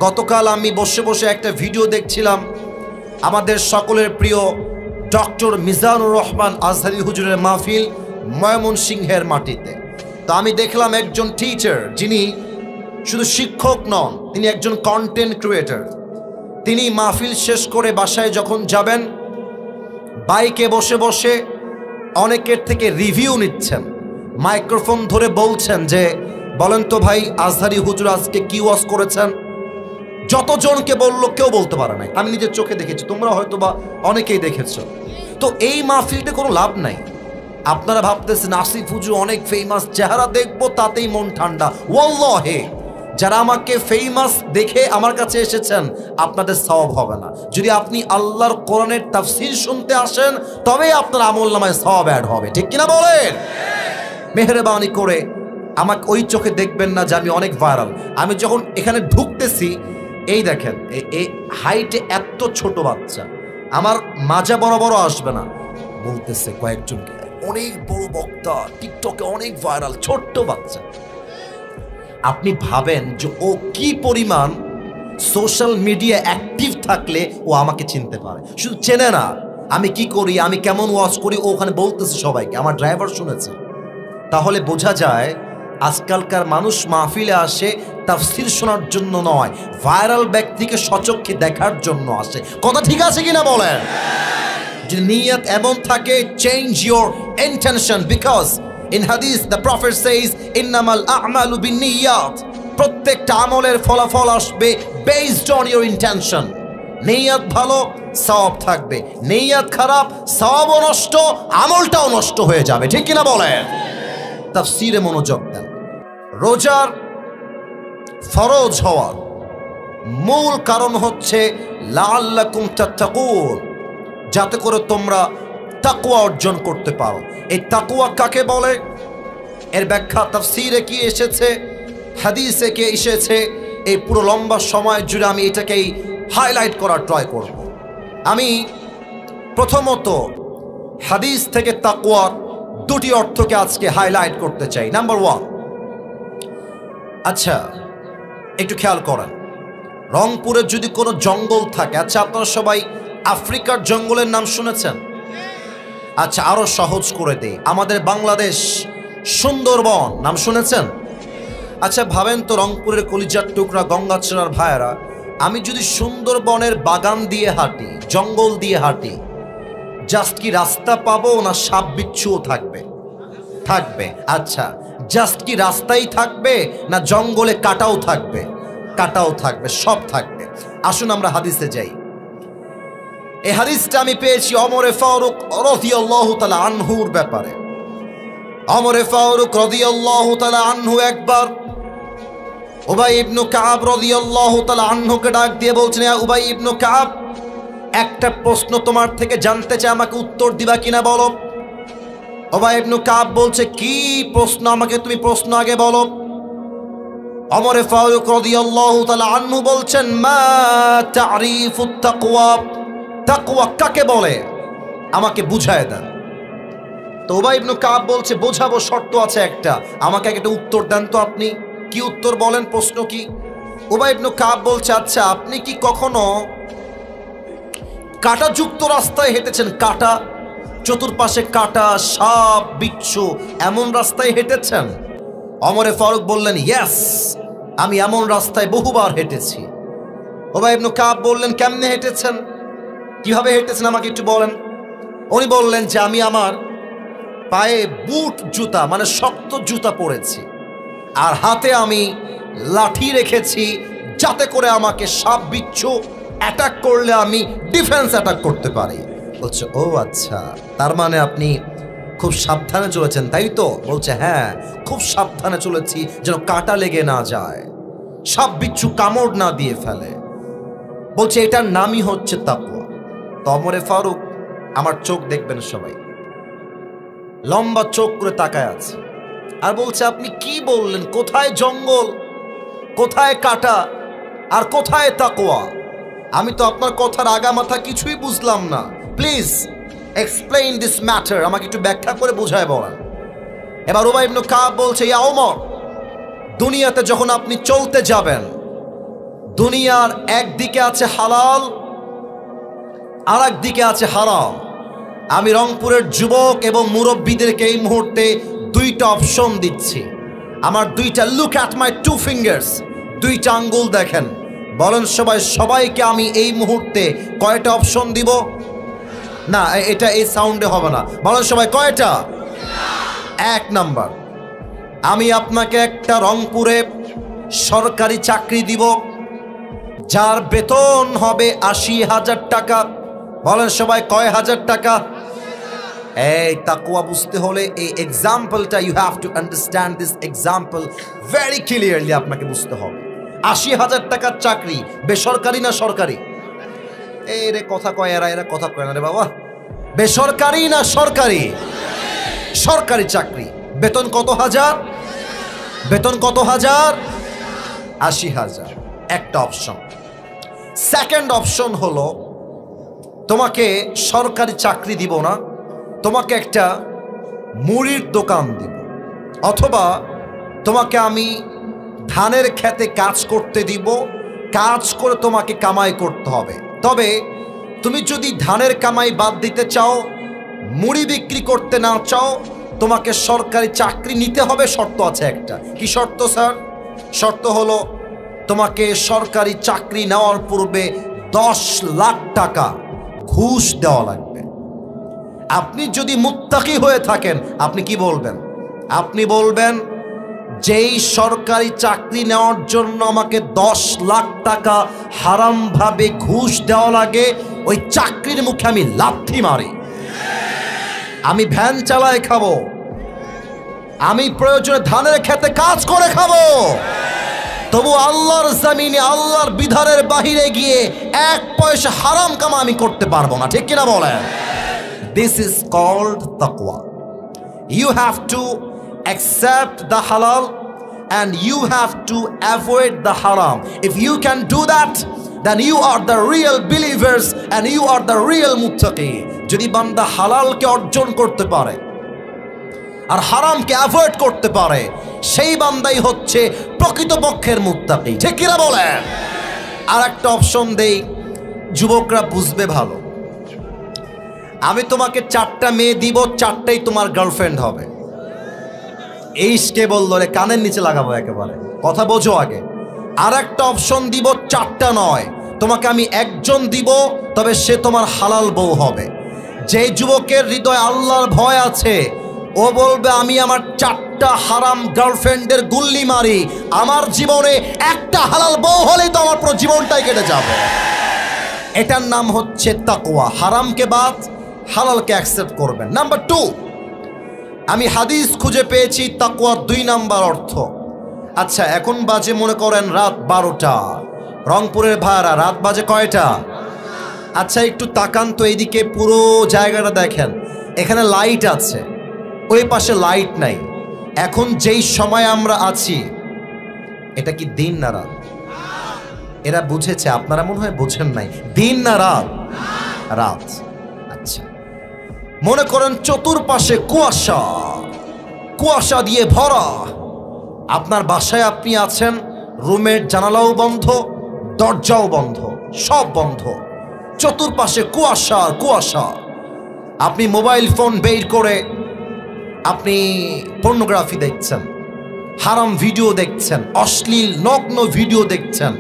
গতকাল আমি বসে বসে একটা ভিডিও দেখছিলাম, আমাদের সকলের প্রিয় ডক্টর মিজানুর রহমান আজহারি হুজুরের মাহফিল ময়মনসিংহের মাটিতে। তো আমি দেখলাম একজন টিচার, যিনি শুধু শিক্ষক নন, তিনি একজন কন্টেন্ট ক্রিয়েটর। তিনি মাহফিল শেষ করে বাসায় যখন যাবেন, বাইকে বসে বসে অনেকের থেকে রিভিউ নিচ্ছেন, মাইক্রোফোন ধরে বলছেন যে, বলেন তো ভাই, আজহারি হুজুর আজকে কি ওয়াজ করেছেন? যতজনকে বললো কেউ বলতে পারে নাই। আমি নিজের চোখে দেখেছি, তোমরা হয়তো বা অনেকেই দেখেছো। তো এই মাহফিলটা কোনো লাভ নাই। আপনারা ভাবতেছেন আসিফ হুজুর অনেক ফেমাস, চেহারা দেখবো তাতেই মন ঠান্ডা। ওয়াল্লাহি, যারা আমাকে ফেমাস দেখে আমার কাছে এসেছেন, আপনাদের সওয়াব হবে না। যদি আপনি আল্লাহর কোরআনের তাফসীর শুনতে আসেন, তবেই আপনার আমলনামায় সওয়াব অ্যাড হবে, ঠিক কিনা বলেন? মেহেরবানি করে আমাকে ওই চোখে দেখবেন না যে আমি অনেক ভাইরাল। আমি যখন এখানে ঢুকতেছি, এই দেখেন, এই হাইটে এত ছোট বাচ্চা, আমার মাজা বড় বড় আসবে না, বলতেছে কয়েকজনকে অনেক বড় বক্তা, টিকটকে অনেক ভাইরাল, ছোট্ট বাচ্চা। আপনি ভাবেন যে ও কি পরিমাণ সোশ্যাল মিডিয়া অ্যাক্টিভ থাকলে ও আমাকে চিনতে পারে। শুধু চেনে না, আমি কি করি, আমি কেমন ওয়াজ করি, ওখানে বলতেছে সবাইকে, আমার ড্রাইভার শুনেছে। তাহলে বোঝা যায় আজকালকার মানুষ মাহফিলে আসে তাফসীর শোনার জন্য নয়, ভাইরাল ব্যক্তিকে সচক্ষে দেখার জন্য আসে। কথা ঠিক আছে কিনা বলেন? যদি নিয়ত এমন থাকে, change your intention, because in হাদিস দ্য প্রফেট সেইজ ইন্নামাল আমালু বিন্নিয়াত, প্রত্যেকটা আমলের ফলাফল আসবে বেসড অন ইউর ইন্টেনশন। নিয়ত ভালো, সওয়াব থাকবে, নিয়ত খারাপ, সওয়াবও নষ্ট, আমলটাও নষ্ট হয়ে যাবে। ঠিক কিনা বলেন? তাফসীরে মনোযোগ দেন। রোজার ফরজ হওয়ার মূল কারণ হচ্ছে লাআল্লাকুম তাত্তাকুন, যাতে করে তোমরা তাকওয়া অর্জন করতে পারো। এই তাকওয়া কাকে বলে? এর ব্যাখ্যা তাফসীরে কি এসেছে, হাদিসে কি এসেছে, এই পুরো লম্বা সময় জুড়ে আমি এটাকেই হাইলাইট করার ট্রাই করব। আমি প্রথমত হাদিস থেকে তাকওয়ার দুটি অর্থকে আজকে হাইলাইট করতে চাই। নাম্বার ওয়ান, আচ্ছা একটু খেয়াল করেন, রংপুরে যদি কোনো জঙ্গল থাকে, আচ্ছা আপনারা সবাই আফ্রিকার জঙ্গলের নাম শুনেছেন? আচ্ছা আরো সহজ করে দেই, আমাদের বাংলাদেশ সুন্দরবন নাম শুনেছেন? আচ্ছা ভাবেন তো, রংপুরের কলিজার টুকরা গঙ্গাচড়ার ভাইয়েরা, আমি যদি সুন্দরবনের বাগান দিয়ে হাঁটি, জঙ্গল দিয়ে হাঁটি, জাস্ট কি রাস্তা পাবো না সাপ বিচ্ছুও থাকবে? থাকবে। আচ্ছা জাস্ট কি রাস্তাই থাকবে না জঙ্গলে কাটাও থাকবে? কাটাও থাকবে, সব থাকবে। আসুন আমরা হাদিসে যাই। এই হাদিসটা আমি পেয়েছি ওমরে ফারুক রাদিয়াল্লাহু তাআলা আনহুর ব্যাপারে। ওমরে ফারুক রাদিয়াল্লাহু তাআলা আনহু একবার উবাই ইবনে কাব রাদিয়াল্লাহু তাআলা আনহুকে ডাক দিয়ে বলছেন, ইয়া উবাই ইবনে কাব, একটা প্রশ্ন তোমার থেকে জানতে চাই, আমাকে উত্তর দিবা কিনা বলো। উবাই ইবনে কাব বলছে, কি প্রশ্ন, আমাকে তুমি প্রশ্ন আগে বলো। ওমরে ফারুক রাদিয়াল্লাহু তাআলা আনহু বলছেন, মা তা'রিফুত তাকওয়া, তাকওয়া কাকে বলে আমাকে বুঝায় দেন। তো উবাই ইবনে কাব বলছে, বোঝাবো, শর্ত আছে একটা, আমাকে একটা উত্তর দেন তো আপনি। কি উত্তর বলেন, প্রশ্ন কি? উবাই ইবনে কাব বলছে, আচ্ছা আপনি কি কখনো কাঁটাযুক্ত রাস্তায় হেঁটেছেন? কাঁটা, চতুর্পাশে কাঁটা, সাপ বিচ্ছু, এমন রাস্তায় হেঁটেছেন? ওমরে ফারুক বললেন, ইয়েস, আমি এমন রাস্তায় বহুবার হেঁটেছি। উবাই ইবনে কাব বললেন, কেমনে হেঁটেছেন, কিভাবে হেঁটেছেন আমাকে একটু বলেন। উনি বললেন যে আমি আমার পায়ে বুট জুতা, মানে শক্ত জুতা পরেছি, আর হাতে আমি লাঠি রেখেছি, যাতে করে আমাকে সাপ বিচ্ছু অ্যাটাক করলে আমি ডিফেন্স অ্যাটাক করতে পারি। বলছে, ও আচ্ছা, তার মানে আপনি খুব সাবধানে চলেছেন তাই তো? বলছে, হ্যাঁ খুব সাবধানে চলেছি, যেন কাঁটা লেগে না যায়, সাপ বিচ্ছু কামড় না দিয়ে ফেলে। বলছে এটার নামই হচ্ছে তাকওয়া। তো ওমরে ফারুক, আমার চোখ দেখবেন সবাই, লম্বা চোখ করে তাকায় আছে আর বলছে, আপনি কি বললেন, কোথায় জঙ্গল, কোথায় কাঁটা, আর কোথায় তাকওয়া? আমি তো আপনার কথার আগা মাথা কিছুই বুঝলাম না। প্লিজ এক্সপ্লেইন দিস ম্যাটার, আমাকে একটু ব্যাখ্যা করে বোঝায় বলেন। এবার উবাই ইবনে কাব বলছে, ইয়া ওমর, দুনিয়াতে যখন আপনি চলতে যাবেন, দুনিয়ার একদিকে আছে হালাল আর একদিকে আছে হারাম। আমি রংপুরের যুবক এবং মুরব্বীদেরকে এই মুহূর্তে দুইটা অপশন দিচ্ছি। আমার দুইটা, look at my two fingers, দুইটা আঙ্গুল দেখেন, বলেন সবাইকে আমি এই মুহূর্তে কয়টা অপশন দিব? না, এটা এই সাউন্ডে হবে না, বলেন সবাই কয়টা? এক নাম্বার, আমি আপনাকে একটা রংপুরে সরকারি চাকরি দিব, যার বেতন হবে ৮০,০০০ টাকা। বলেন সবাই কয় হাজার টাকা? এই তাকওয়া বুঝতে হলে এই এক্সাম্পলটা, you have to understand this example very clearly, আপনাকে বুঝতে হবে। ৮০,০০০ টাকার চাকরি, বেসরকারি না সরকারি? এই রে কথা কয় এরা কথা কয় না রে বাবা। বেসরকারি না সরকারি? সরকারি চাকরি। বেতন কত হাজার? বেতন কত হাজার? ৮০,০০০। একটা অপশন। সেকেন্ড অপশন হলো, তোমাকে সরকারি চাকরি দিব না, তোমাকে একটা মুড়ির দোকান দিব, অথবা তোমাকে আমি ধানের খেতে কাজ করতে দিব, কাজ করে তোমাকে কামাই করতে হবে, তবে তুমি যদি ধানের কামাই বাদ দিতে চাও, মুড়ি বিক্রি করতে না চাও, তোমাকে সরকারি চাকরি নিতে হবে। শর্ত আছে একটা। কি শর্ত স্যার? শর্ত হলো তোমাকে সরকারি চাকরি নেওয়ার পূর্বে 10 লাখ টাকা ঘুষ দেওয়া লাগবে। আপনি যদি মুত্তাকি হয়ে থাকেন, আপনি কি বলবেন? আপনি বলবেন, যেই সরকারি চাকরি নেওয়ার জন্য আমাকে 10 লাখ টাকা হারামভাবে ঘুষ দেওয়া লাগে, ওই চাকরির মুখে আমি লাথি মারি। আমি ভ্যান চালায় খাবো, আমি প্রয়োজনে ধানের খেতে কাজ করে খাবো, তবু আল্লাহর জমিনে আল্লাহর বিধানের বাহিরে গিয়ে 1 পয়সা হারাম কামা আমি করতে পারবো না। ঠিক কিনা বলেন? This is called taqwa. You have to accept the halal and you have to avoid the haram. If you can do that, then you are the real believers and you are the real muttaqi. যদি বান্দা হালালকে অর্জন করতে পারে আর হারামকে অ্যাভয়েড করতে পারে, সেই বান্দাই হচ্ছে প্রকৃতপক্ষের মুত্তাকি। ঠিক কিনা বলেন? আর একটা অপশন দেই, যুবকরা বুঝবে ভালো। আমি তোমাকে 4টা মেয়ে দিব, 4টাই তোমার গার্লফ্রেন্ড হবে। এইসকে বললো রে, কানের নিচে লাগাবো একেবারে, কথা বোঝো আগে। আর একটা অপশন দিব, 4টা নয়, তোমাকে আমি একজন দিব, তবে সে তোমার হালাল বউ হবে। যে যুবকের হৃদয়ে আল্লাহর ভয় আছে, ও বলবে আমি আমার 4টা হারাম গার্লফ্রেন্ডের গুল্লি মারি, আমার জীবনে একটা হালাল বউ হলেই তো আমার পুরো জীবনটাই কেটে যাবে। এটার নাম হচ্ছে তাকওয়া। হারামকে বাদ, হালালকে অ্যাকসেপ্ট করবেন। নাম্বার 2, আমি হাদিস খুঁজে পেয়েছি তাকওয়ার 2 নাম্বার অর্থ। আচ্ছা, এখন বাজে মনে করেন রাত 12টা। রংপুরের ভাড়া রাত বাজে কয়টা? আচ্ছা, একটু তাকান তো এইদিকে, পুরো জায়গাটা দেখেন। এখানে লাইট আছে, ওই পাশে লাইট নাই। এখন যেই সময় আমরা আছি, এটা কি দিন না রাত? এরা বুঝেছে, আপনারা মনে হয় বোঝেন নাই। দিন না রাত? রাত। আচ্ছা, মনে করেন চতুর্পাশে কুয়াশা, কুয়াশা দিয়ে ভরা। আপনার বাসায় আপনি আছেন, রুমের জানালাও বন্ধ, দরজাও বন্ধ, সব বন্ধ, চতুর্পাশে কুয়াশা কুয়াশা। আপনি মোবাইল ফোন বের করে আপনি পর্নোগ্রাফি দেখছেন, হারাম ভিডিও দেখছেন, অশ্লীল নগ্ন ভিডিও দেখছেন।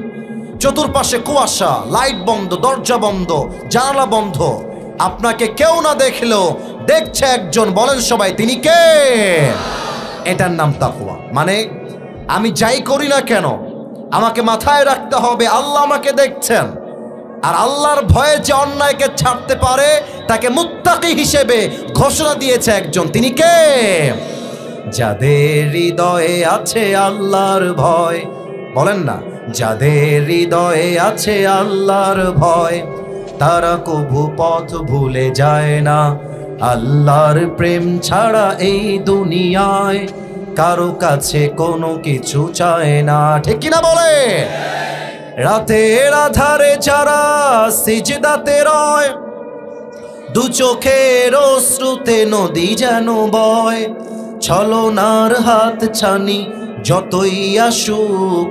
চতুর্পাশে কুয়াশা, লাইট বন্ধ, দরজা বন্ধ, জানালা বন্ধ। আপনাকে কেউ না দেখলেও দেখছে একজন। বলেন সবাই, তিনি কে? এটার নাম তাকওয়া। মানে আমি যাই করি না কেন, আমাকে মাথায় রাখতে হবে আল্লাহ আমাকে দেখছেন। আর আল্লাহর ভয়ে যে অন্যায়কে ছাড়তে পারে, তাকে মুত্তাকি হিসেবে ঘোষণা দিয়েছে একজন। তিনি কে? যাদের হৃদয়ে আছে আল্লাহর ভয়। বলেন না, যাদের হৃদয়ে আছে আল্লাহর ভয়, তারা কভু পথ ভুলে যায় না। আল্লাহর প্রেম ছাড়া এই দুনিয়ায় কারো কাছে কোনো কিছু চায় না। ঠিক কিনা বলে? রাতের আধারে যারা সিজদাতে রয়, দু চোখের অশ্রুতে নদী যেন বয়। ছলনার হাত ছানি যতই আসুক,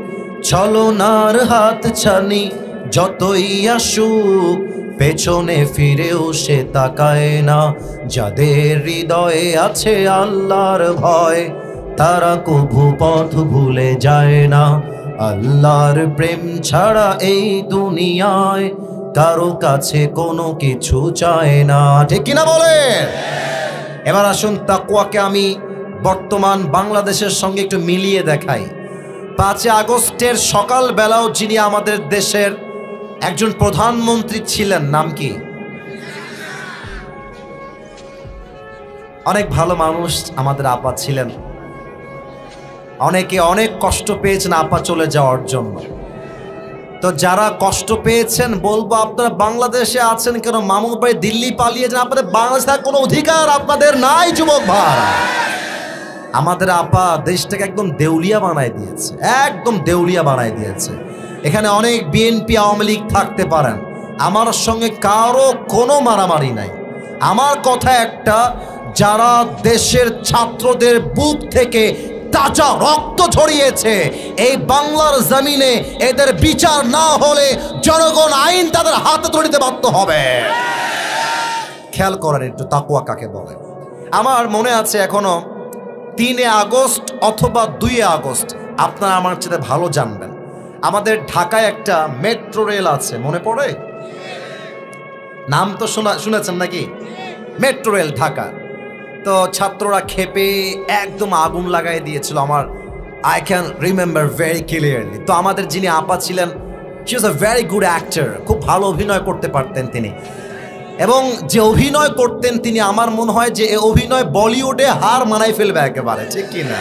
ছলনার হাত ছানি যতই আসুক, পেছনে ফিরেও সে তাকায় না। যাদের হৃদয়ে আছে আল্লাহর ভয়, তারা কভু পথ ভুলে যায় না। আল্লাহর প্রেম ছাড়া এই দুনিয়ায় কারো কাছে কোনো কিছু চায় না। ঠিক কিনা বলে? এবার আসুন তাকওয়াকে আমি বর্তমান বাংলাদেশের সঙ্গে একটু মিলিয়ে দেখাই। 5 আগস্টের সকাল বেলাও যিনি আমাদের দেশের একজন প্রধানমন্ত্রী ছিলেন, নাম কি? অনেক ভালো মানুষ আমাদের আপা ছিলেন। অনেকে অনেক কষ্ট পেয়েছেন আপা চলে যাওয়ার জন্য। তো যারা কষ্ট পেয়েছেন, বলবো আপনারা বাংলাদেশে আছেন কেন, মামুর বাড়ি দিল্লি পালিয়ে যান, আপনাদের বাংলাদেশে কোনো অধিকার আপনাদের নাই যুবক ভাই। আমাদের আপা দেশটাকে একদম দেউলিয়া বানায় দিয়েছে, একদম দেউলিয়া বানায় দিয়েছে। এখানে অনেক বিএনপি আওয়ামী লীগ থাকতে পারেন, আমার সঙ্গে কারো কোনো মারামারি নাই। আমার কথা একটা, যারা দেশের ছাত্রদের বুক থেকে তাজা রক্ত ঝরিয়েছে। এই বাংলার জমিনে এদের বিচার না হলে জনগণ আইন তাদের হাতে তুলে দিতে বাধ্য হবে। খেয়াল করেন একটু তাকওয়া কাকে বলে। আমার মনে আছে এখনো 3 আগস্ট অথবা 2 আগস্ট, আপনারা আমার চেয়ে ভালো জানবেন, আমাদের ঢাকায় একটা মেট্রো রেল আছে, মনে পড়ে? নাম তো শুনেছেন নাকি? Metro rail Dhaka. তো ছাত্ররা খেপে একদম আগুন লাগাই দিয়েছিল। আমার I can remember very clearly. তো আমাদের যিনি আপা ছিলেন, she was a very good actor, খুব ভালো অভিনয় করতে পারতেন তিনি। এবং যে অভিনয় করতেন তিনি, আমার মনে হয় যে এই অভিনয় বলিউডে হার মানাই ফেলবে একেবারে, ঠিক কি না?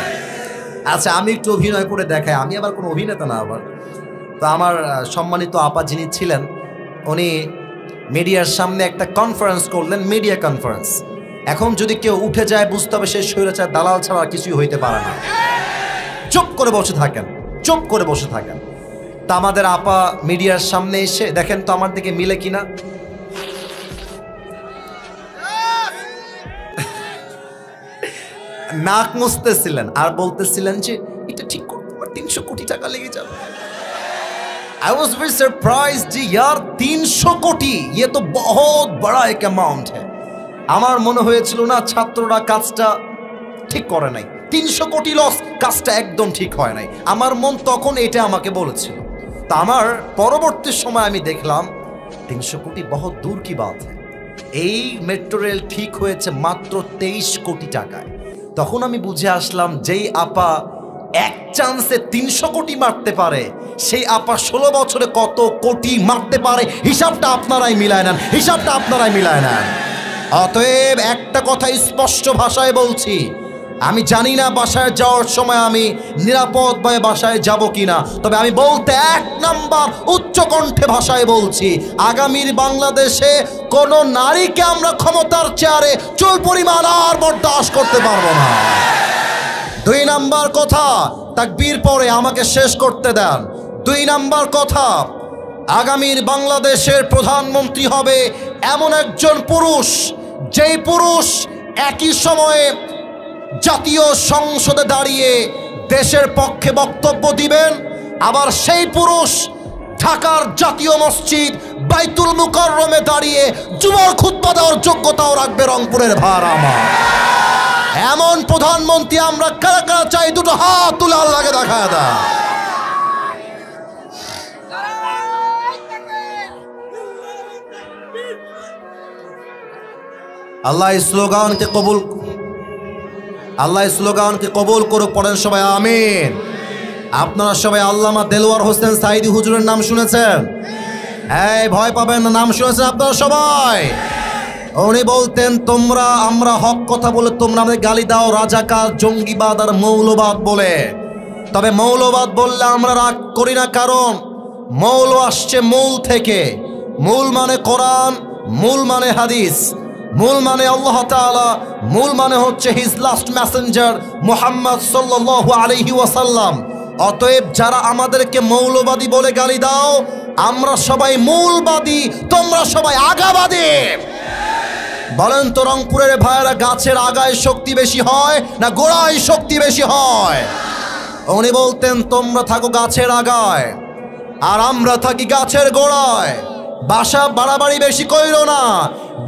আচ্ছা, আমি একটু অভিনয় করে দেখাই। আমি আবার কোনো অভিনেতা না আবার। তো আমার সম্মানিত আপা যিনি ছিলেন, উনি মিডিয়ার সামনে একটা কনফারেন্স করলেন, মিডিয়া কনফারেন্স। এখন যদি কেউ উঠে যায় বুঝতে হবে সে স্বৈরাচার দালাল ছাড়া কিছুই হইতে পারে না। চুপ করে বসে থাকেন, চুপ করে বসে থাকেন। তা আমাদের আপা মিডিয়ার সামনে এসে, দেখেন তো আমার দিকে মিলে কিনা, নাক মুছতেছিলেন আর বলতেছিলেন যে এটা ঠিক করতে আমার 300 কোটি টাকা লেগে যাবে। I was very surprised जी यार 300 কোটি, ये तो बहुत बड़ा एक अमाउंट है। আমার মনে হয়েছিল না ছাত্ররা কাজটা ঠিক করে নাই, 300 কোটি লস, কাজটা একদম ঠিক হয় নাই। আমার মন তখন এটা আমাকে বলেছিল। তা আমার পরবর্তী সময় আমি দেখলাম 300 কোটি বহুত দূর কি বাত है। এই মেট্রো রেল ঠিক হয়েছে মাত্র 23 কোটি টাকায়। তখন আমি বুঝে আসলাম যেই আপা এক চান্সে 300 কোটি মারতে পারে, সেই আপা 16 বছরে কত কোটি মারতে পারে, হিসাবটা আপনারাই মিলায় নেন, হিসাবটা আপনারাই মিলায় নেন। অতএব একটা কথা স্পষ্ট ভাষায় বলছি, আমি জানি না বাসায় যাওয়ার সময় আমি নিরাপদভাবে বাসায় যাব কিনা, তবে আমি বলতে 1 নাম্বার উচ্চ কণ্ঠে ভাষায় বলছি, আগামীর বাংলাদেশে কোন নারীকে আমরা ক্ষমতার চেয়ারে চুল পরিমাণ আর বরদাস্ত করতে পারবো না। 2 নাম্বার কথা, তাকবীর পরে আমাকে শেষ করতে দেন। 2 নাম্বার কথা, আগামীর বাংলাদেশের প্রধানমন্ত্রী হবে এমন একজন পুরুষ, যেই পুরুষ একই সময়ে জাতীয় সংসদে দাঁড়িয়ে দেশের পক্ষে বক্তব্য দিবেন, আবার সেই পুরুষ ঢাকার জাতীয় মসজিদ বাইতুল মুকাররমে দাঁড়িয়ে জুমার খুতবা দেওয়ার যোগ্যতাও রাখবে রংপুরের ভাড়ামা। এমন প্রধানমন্ত্রী আমরা কারা কারা চাই, দুটো হাত তুলে আল্লাহকে দেখা দেয়। আল্লাহ স্লোগানকে কবুল করুক। পড়েন সবাই আমিন। আপনারা সবাই আল্লামা দেলোয়ার হোসেন সাইদি হুজুরের নাম শুনেছেন? এই ভয় পাবেন না, নাম শুনেছেন আপনারা সবাই? উনি বলতেন, আমরা হক কথা বলে তোমরা আমাদের গালি দাও রাজাকার, জঙ্গিবাদ আর মৌলবাদ বলে। তবে মৌলবাদ বললে আমরা রাগ করি না, কারণ মৌল আসছে মূল থেকে। মূল মানে কোরআন, মূল মানে হাদিস, মূল মানে আল্লাহ তাআলা, মূল মানে হচ্ছে হিজ লাস্ট মেসেঞ্জার মুহাম্মদ সাল্লাল্লাহু আলাইহি ওয়াসাল্লাম। অতএব যারা আমাদেরকে মৌলবাদী বলে গালি দাও, আমরা সবাই মূলবাদী, তোমরা সবাই আগাবাদী। বলেন তো রংপুরের ভাইয়েরা, গাছের আগায় শক্তি বেশি হয় না গোড়ায় শক্তি বেশি হয়? উনি বলতেন তোমরা থাকো গাছের আগায় আর আমরা থাকি গাছের গোড়ায়। বাসা বাড়াবাড়ি বেশি কইরো না,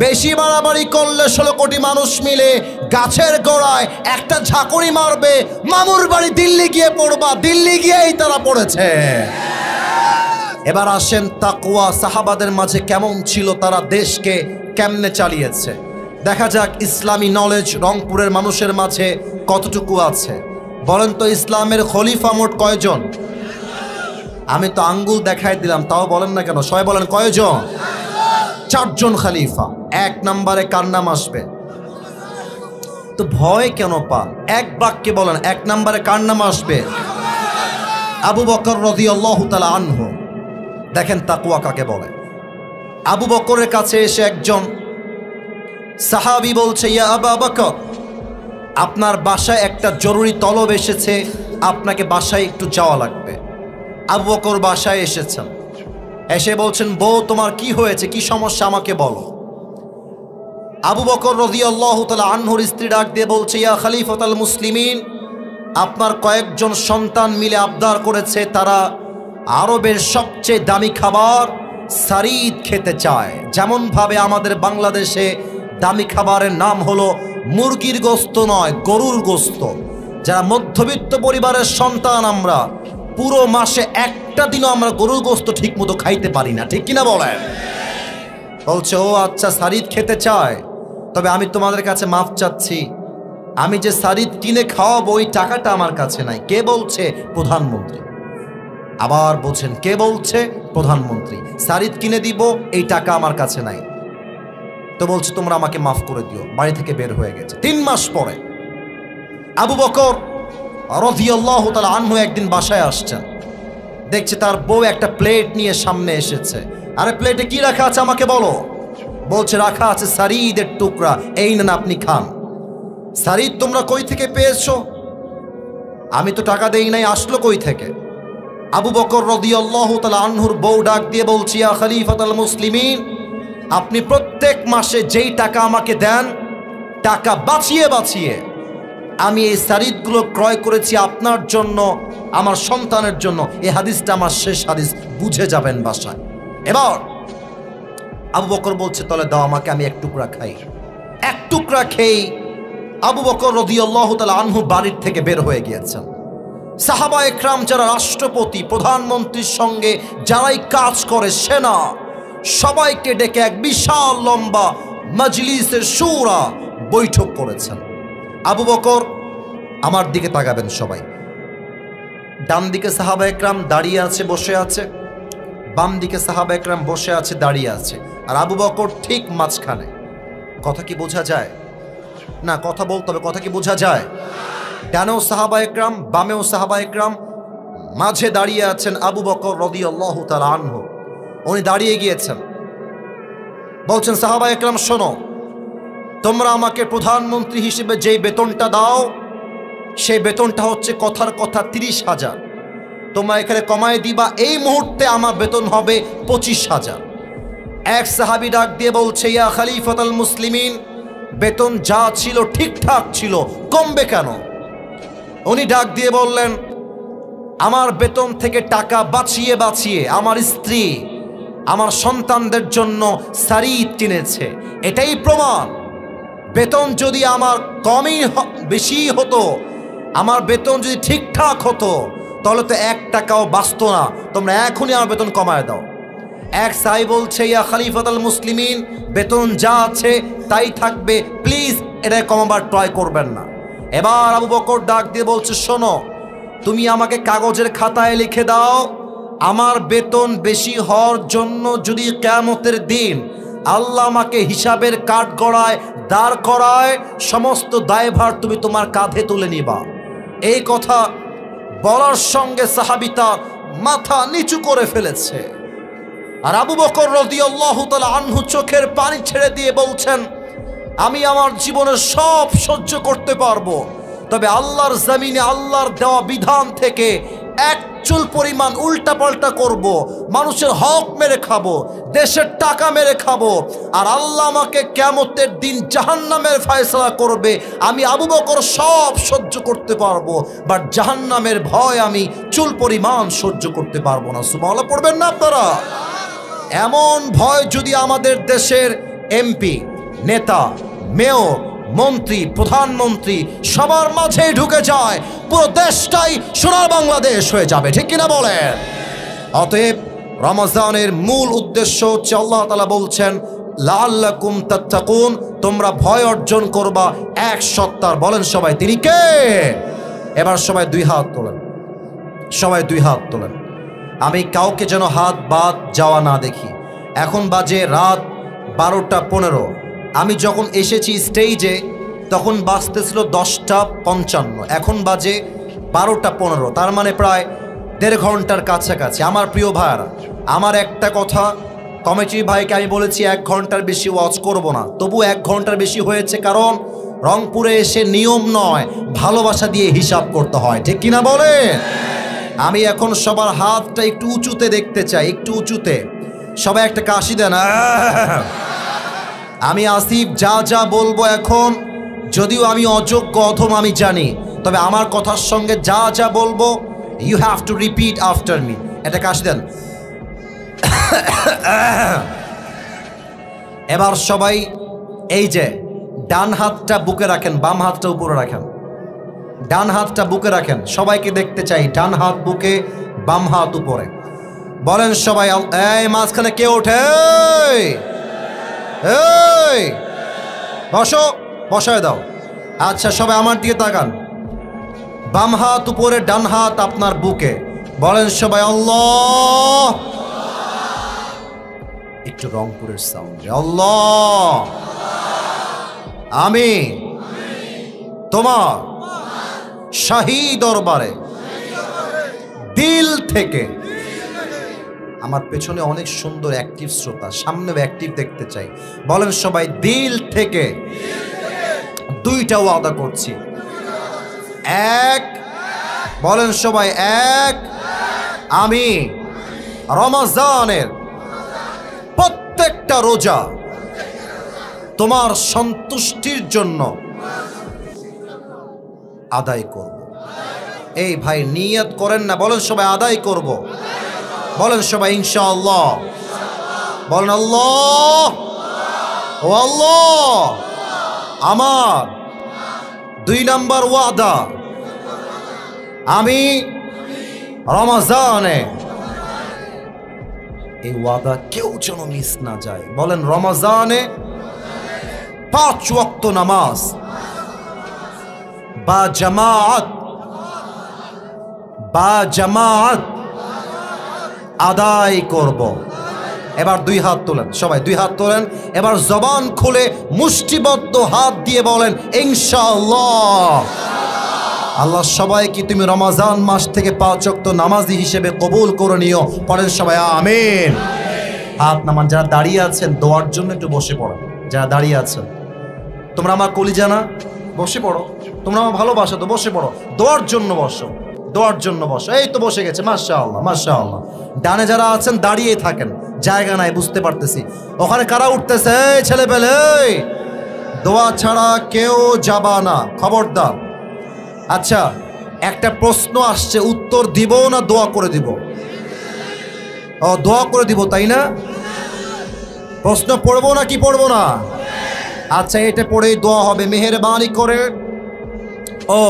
বেশি বাড়াবাড়ি করলে 16 কোটি মানুষ মিলে গাছের গোড়ায় একটা ঝাঁকুনি মারবে, মামুর বাড়ি দিল্লি গিয়ে পড়বা, দিল্লি গিয়েই তারা পড়েছে। এবার আসেন তাকওয়া সাহাবাদের মাঝে কেমন ছিল, তারা দেশকে কেমনে চালিয়েছে। দেখা যাক ইসলামী নলেজ রংপুরের মানুষের মাঝে কতটুকু আছে। বলেন তো ইসলামের খলিফা মোট কয়জন? আমি তো আঙ্গুল দেখাই দিলাম, তাও বলেন না কেন? সবাই বলেন কয়জন? 4 জন খলিফা। 1 নম্বরে কার নাম আসবে? তো ভয় কেন পান? এক বাক্যে বলেন 1 নম্বরে কার নাম আসবে? আবু বকর রাদিয়াল্লাহু তাআলা আনহু। দেখেন তাকওয়া কাকে বলে। আবু বকরের কাছে এসে একজন সাহাবী বলছে, ইয়া আবু বকর, আপনার বাসায় একটা জরুরি তলব এসেছে, আপনাকে বাসায় একটু যাওয়া লাগবে। আবু বকর বাসায় এসেছেন, এসে বলছেন, বউ তোমার কি হয়েছে, কি সমস্যা আমাকে বলো। আবু বকর রাদিয়াল্লাহু তাআলা আনহুর স্ত্রী ডাক দিয়ে বলছে, ইয়া খলিফাতুল মুসলিমিন, আপনার কয়েকজন সন্তান মিলে আবদার করেছে তারা আরবের সবচেয়ে দামি খাবার সারিদ খেতে চায়। যেমনভাবে আমাদের বাংলাদেশে দামি খাবারের নাম হলো মুরগির গোস্ত নয়, গরুর গোস্ত। যারা মধ্যবিত্ত পরিবারের সন্তান, আমরা পুরো মাসে একটা দিনও আমরা গরুর গোস্ত ঠিক মতো খাইতে পারি না, ঠিক কিনা বলেন? বলছে ও আচ্ছা সারিদ খেতে চায়, তবে আমি তোমাদের কাছে মাফ চাচ্ছি, আমি যে সারিদ কিনে খাওয়াবো ওই টাকাটা আমার কাছে নাই। কে বলছে? প্রধানমন্ত্রী। আবার বলছেন কে বলছে? প্রধানমন্ত্রী। সারিদ কিনে দিব, এই টাকা আমার কাছে নাই। তো বলছে তোমরা আমাকে মাফ করে দিও। বাড়ি থেকে বের হয়ে গেছে। 3 মাস পরে আবু বকর রাদিয়াল্লাহু তাআলা আনহু একদিন বাসায় আসছেন, দেখছে তার বউ একটা প্লেট নিয়ে সামনে এসেছে। আরে প্লেটে কি রাখা আছে আমাকে বলো। বলছে রাখা আছে সারিদের টুকরা, এই নেন আপনি খান। সারিদ তোমরা কই থেকে পেয়েছো? আমি তো টাকা দেই নাই, আসলো কই থেকে? আবু বকর রাদিয়াল্লাহু তাআলা আনহুর বউ ডাক দিয়ে বলছি, ইয়া খলিফাতুল মুসলিমিন, আপনি প্রত্যেক মাসে যেই টাকা আমাকে দেন, টাকা বাঁচিয়ে বাঁচিয়ে আমি এই সারিদগুলো ক্রয় করেছি আপনার জন্য, আমার সন্তানের জন্য। এই হাদিসটা আমার শেষ হাদিস, বুঝে যাবেন বাসায়। এবার আবু বকর বলছে তাহলে দাও আমাকে, আমি এক টুকরা খাই। এক টুকরা খেয়ে আবু বকর রাদিয়াল্লাহু তাআলা আনহু বাড়ির থেকে বের হয়ে গিয়েছেন। সাহাবা একরাম যারা রাষ্ট্রপতি, প্রধানমন্ত্রীর সঙ্গে যারাই কাজ করে, সেনা, সবাইকে ডেকে এক বিশাল লম্বা মজলিসের শুরা বৈঠক করেছেন। আবু বকর, আমার দিকে তাকাবেন সবাই, ডান দিকে সাহাবা একরাম দাঁড়িয়ে আছে বসে আছে, বাম দিকে সাহাবা একরাম বসে আছে দাঁড়িয়ে আছে, আর আবু বকর ঠিক মাঝখানে। কথা কি বোঝা যায়? না, কথা বলতে হবে। কথা কি বোঝা যায়? ডানেও সাহাবা একরাম, বামেও সাহাবা একরাম, মাঝে দাঁড়িয়ে আছেন আবু বকর রাদিয়াল্লাহু তাআলা আনহু। উনি দাঁড়িয়ে গিয়েছেন, বলছেন সাহাবা একরাম শোনো, তোমরা আমাকে প্রধানমন্ত্রী হিসেবে যেই বেতনটা দাও, সেই বেতনটা হচ্ছে কথার কথা 30,000। তোমরা এখানে কমায় দিবা, এই মুহূর্তে আমার বেতন হবে 25,000। এক সাহাবী ডাক দিয়ে বলছে, ইয়া খলিফাতুল মুসলিমিন, বেতন যা ছিল ঠিকঠাক ছিল, কমবে কেন? উনি ডাক দিয়ে বললেন, আমার বেতন থেকে টাকা বাঁচিয়ে বাঁচিয়ে আমার স্ত্রী আমার সন্তানদের জন্য সারিদ কিনেছে, এটাই প্রমাণ। বেতন যদি আমার কমই বেশি হতো, আমার বেতন যদি ঠিকঠাক হতো, তাহলে তো 1 টাকাও বাঁচতো না। তোমরা এখনই আমার বেতন কমায় দাও। এক সাহাবী বলছে, ইয়া খলিফাতুল মুসলিমিন, বেতন যা আছে তাই থাকবে, প্লিজ এটা কমাবার ট্রাই করবেন না। এবার আবু বকর ডাক দিয়ে বলছে, শোনো, তুমি আমাকে কাগজের খাতায় লিখে দাও, আমার বেতন বেশি হওয়ার জন্য যদি কিয়ামতের দিন আল্লাহ আমাকে হিসাবের কাঠগড়ায় দাঁড় করায়, সমস্ত দায়ভার তুমি তোমার কাঁধে তুলে নিবা। এই কথা বলার সঙ্গে সাহাবীটা মাথা নিচু করে ফেলেছে। আর আবু বকর রাদিয়াল্লাহু তাআলা আনহু চোখের পানি ছেড়ে দিয়ে বলছেন, আমি আমার জীবনের সব সহ্য করতে পারবো, তবে আল্লাহর জমিনে আল্লাহর দেওয়া বিধান থেকে এক চুল পরিমাণ উল্টাপাল্টা করব, মানুষের হক মেরে খাবো, দেশের টাকা মেরে খাবো, আর আল্লাহ আমাকে কিয়ামতের দিন জাহান্নামের ফয়সালা করবে। আমি আবু বকর সব সহ্য করতে পারবো, বাট জাহান্নামের ভয় আমি চুল পরিমাণ সহ্য করতে পারবো না। সুবহানাল্লাহ পড়বেন না আপনারা? এমন ভয় যদি আমাদের দেশের এমপি, নেতা, মেয়র, মন্ত্রী, প্রধানমন্ত্রী সবার মাঝে ঢুকে যায়, পুরো দেশটাই সোনার বাংলাদেশ হয়ে যাবে, ঠিক কিনা বলেন? অতএব রমজানের মূল উদ্দেশ্য হচ্ছে, আল্লাহ তাআলা বলছেন, লাআল্লাকুম তাত্তাকুন, তোমরা ভয় অর্জন করবা এক সত্তার। বলেন সবাই, তিনি কে? এবার সবাই 2 হাত তোলেন, সবাই 2 হাত তোলেন। আমি কাউকে যেন হাত বাদ যাওয়া না দেখি। এখন বাজে রাত 12:15। আমি যখন এসেছি স্টেজে তখন বাজতেছিল 10:55, এখন বাজে 12:15, তার মানে প্রায় 1.5 ঘন্টার কাছাকাছি। আমার প্রিয় ভাইয়ারা, আমার একটা কথা, কমিটির ভাইকে আমি বলেছি 1 ঘন্টার বেশি ওয়াচ করব না, তবু 1 ঘন্টার বেশি হয়েছে, কারণ রংপুরে এসে নিয়ম নয়, ভালোবাসা দিয়ে হিসাব করতে হয়, ঠিক কিনা বলেন? আমি এখন সবার হাতটা একটু উঁচুতে দেখতে চাই, একটু উঁচুতে। সবাই একটা কাশি দেন। আমি আসিফ যা যা বলবো এখন যদিও আমি অযোগ্য অথবা আমি জানি, তবে আমার কথার সঙ্গে যা যা বলবো you have to repeat after me. এটা কাশি দেন। এবার সবাই এই যে ডান হাতটা বুকে রাখেন, বাম হাতটা উপরে রাখেন। ডান হাতটা বুকে রাখেন, সবাইকে দেখতে চাই। ডান হাত বুকে, বাম হাত উপরে। বলেন সবাই, এই মাঝখানে কে ওঠে? এই বসো, বসায় দাও। আচ্ছা সবাই আমার দিকে তাকান। বাম হাত উপরে, ডান হাত আপনার বুকে। বলেন সবাই আল্লাহ। একটু রংপুরের সাউন্ড, আল্লাহ আমি তোমার শাহী দরবারে দিল থেকে। আমার পেছনে অনেক সুন্দর অ্যাক্টিভ শ্রোতা, সামনে অ্যাক্টিভ দেখতে চাই। বলেন সবাই দিল থেকে দুইটা ওয়াদা করছি। এক, বলেন সবাই এক, আমি রমজানের প্রত্যেকটা রোজা তোমার সন্তুষ্টির জন্য আদায় করব। এই ভাই নিয়ত করেন না, বলেন সবাই আদায় করব। বলেন সবাই ইনশাআল্লাহ। বলেন আল্লাহ, ও আল্লাহ আমার 2 নম্বর ওয়াদা, আমি রমজানে, এই ওয়াদা কেউ যেন মিস না যায়। বলেন রমজানে 5 ওয়াক্ত নামাজ বা জামাত আদায় করব। এবার 2 হাত তোলেন, সবাই 2 হাত তোলেন। এবার জবান খুলে মুষ্টিবদ্ধ হাত দিয়ে বলেন ইনশাআল্লাহ। আল্লাহ সবাইকে তুমি রমজান মাস থেকে 5 ওয়াক্ত নামাজি হিসেবে কবুল করে নিও। পড়েন সবাই আমিন। হাত নামান। যারা দাঁড়িয়ে আছেন দোয়ার জন্য একটু বসে পড়ো। যারা দাঁড়িয়ে আছেন, তোমরা আমার কলিজা না, বসে পড়ো। তোমরা আমার ভালোবাসো তো, বসে পড়ো। দোয়ার জন্য বসো, দোয়ার জন্য বসো। এই তো বসে গেছে, মাশাআল্লাহ মাশাআল্লাহ। ডানে যারা আছেন দাঁড়িয়ে থাকেন, জায়গা নাই বুঝতে পারতেছি। ওখানে কারা উঠতেছে? এই ছেলে পেলে, দোয়া ছাড়া কেউ যাবা না, খবরদার। আচ্ছা একটা প্রশ্ন আসছে, উত্তর দিব না দোয়া করে দিব? ও দোয়া করে দিব, তাই না? প্রশ্ন পড়বো না কি পড়বো না? আচ্ছা এটা পড়েই দোয়া হবে মেহেরবানি করে। ও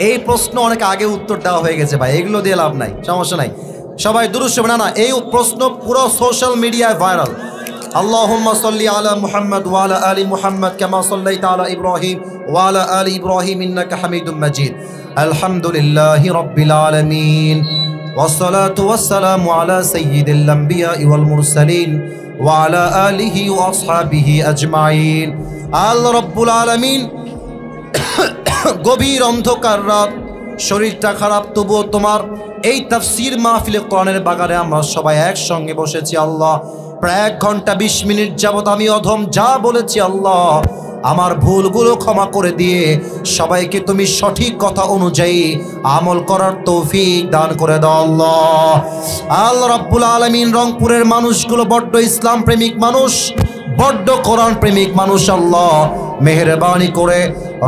এই প্রশ্ন অনেক আগে উত্তর দেওয়া হয়ে গেছে ভাই, এগুলো দিয়ে লাভ নাই, সমস্যা নাই। সবাই দুরূদ শরীফ। না এই প্রশ্ন পুরো সোশ্যাল মিডিয়ায় ভাইরাল। আল্লাহুম্মা সাল্লি আলা মুহাম্মদ ওয়া আলা আলি মুহাম্মদ কামা সাল্লাইতা আলা ইব্রাহিম ওয়া আলা আলি ইব্রাহিম ইন্নাকা হামিদুম মাজিদ। আলহামদুলিল্লাহি রাব্বিল আলামিন ওয়াসসালাতু ওয়াসসালামু আলা সাইয়্যিদিল আমবিয়া ওয়াল মুরসালিন ওয়া আলা আলিহি ওয়া আসহাবিহি আজমাইন। আল্লাহ রাব্বুল আলামিন গভীর অন্ধকার রাত, শরীরটা খারাপ, তবুও তোমার এই তাফসীর মাহফিলে কোরআনের বাগানে আমরা সবাই একসঙ্গে বসেছি। আল্লাহ প্রায় 1 ঘন্টা 20 মিনিট যাবত আমি অধম যা বলেছি, আল্লাহ আমার ভুলগুলো ক্ষমা করে দিয়ে সবাইকে তুমি সঠিক কথা অনুযায়ী আমল করার তৌফিক দান করে দাও আল্লাহ। আল্লাহ রাব্বুল আলামিন রংপুরের মানুষগুলো বড্ড ইসলাম প্রেমিক মানুষ, বড্ড কোরআন প্রেমিক মানুষ। আল্লাহ মেহেরবানি করে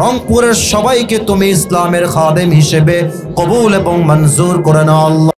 রংপুরের সবাইকে তুমি ইসলামের খাদেম হিসেবে কবুল এবং মঞ্জুর করে নাও আল্লাহ।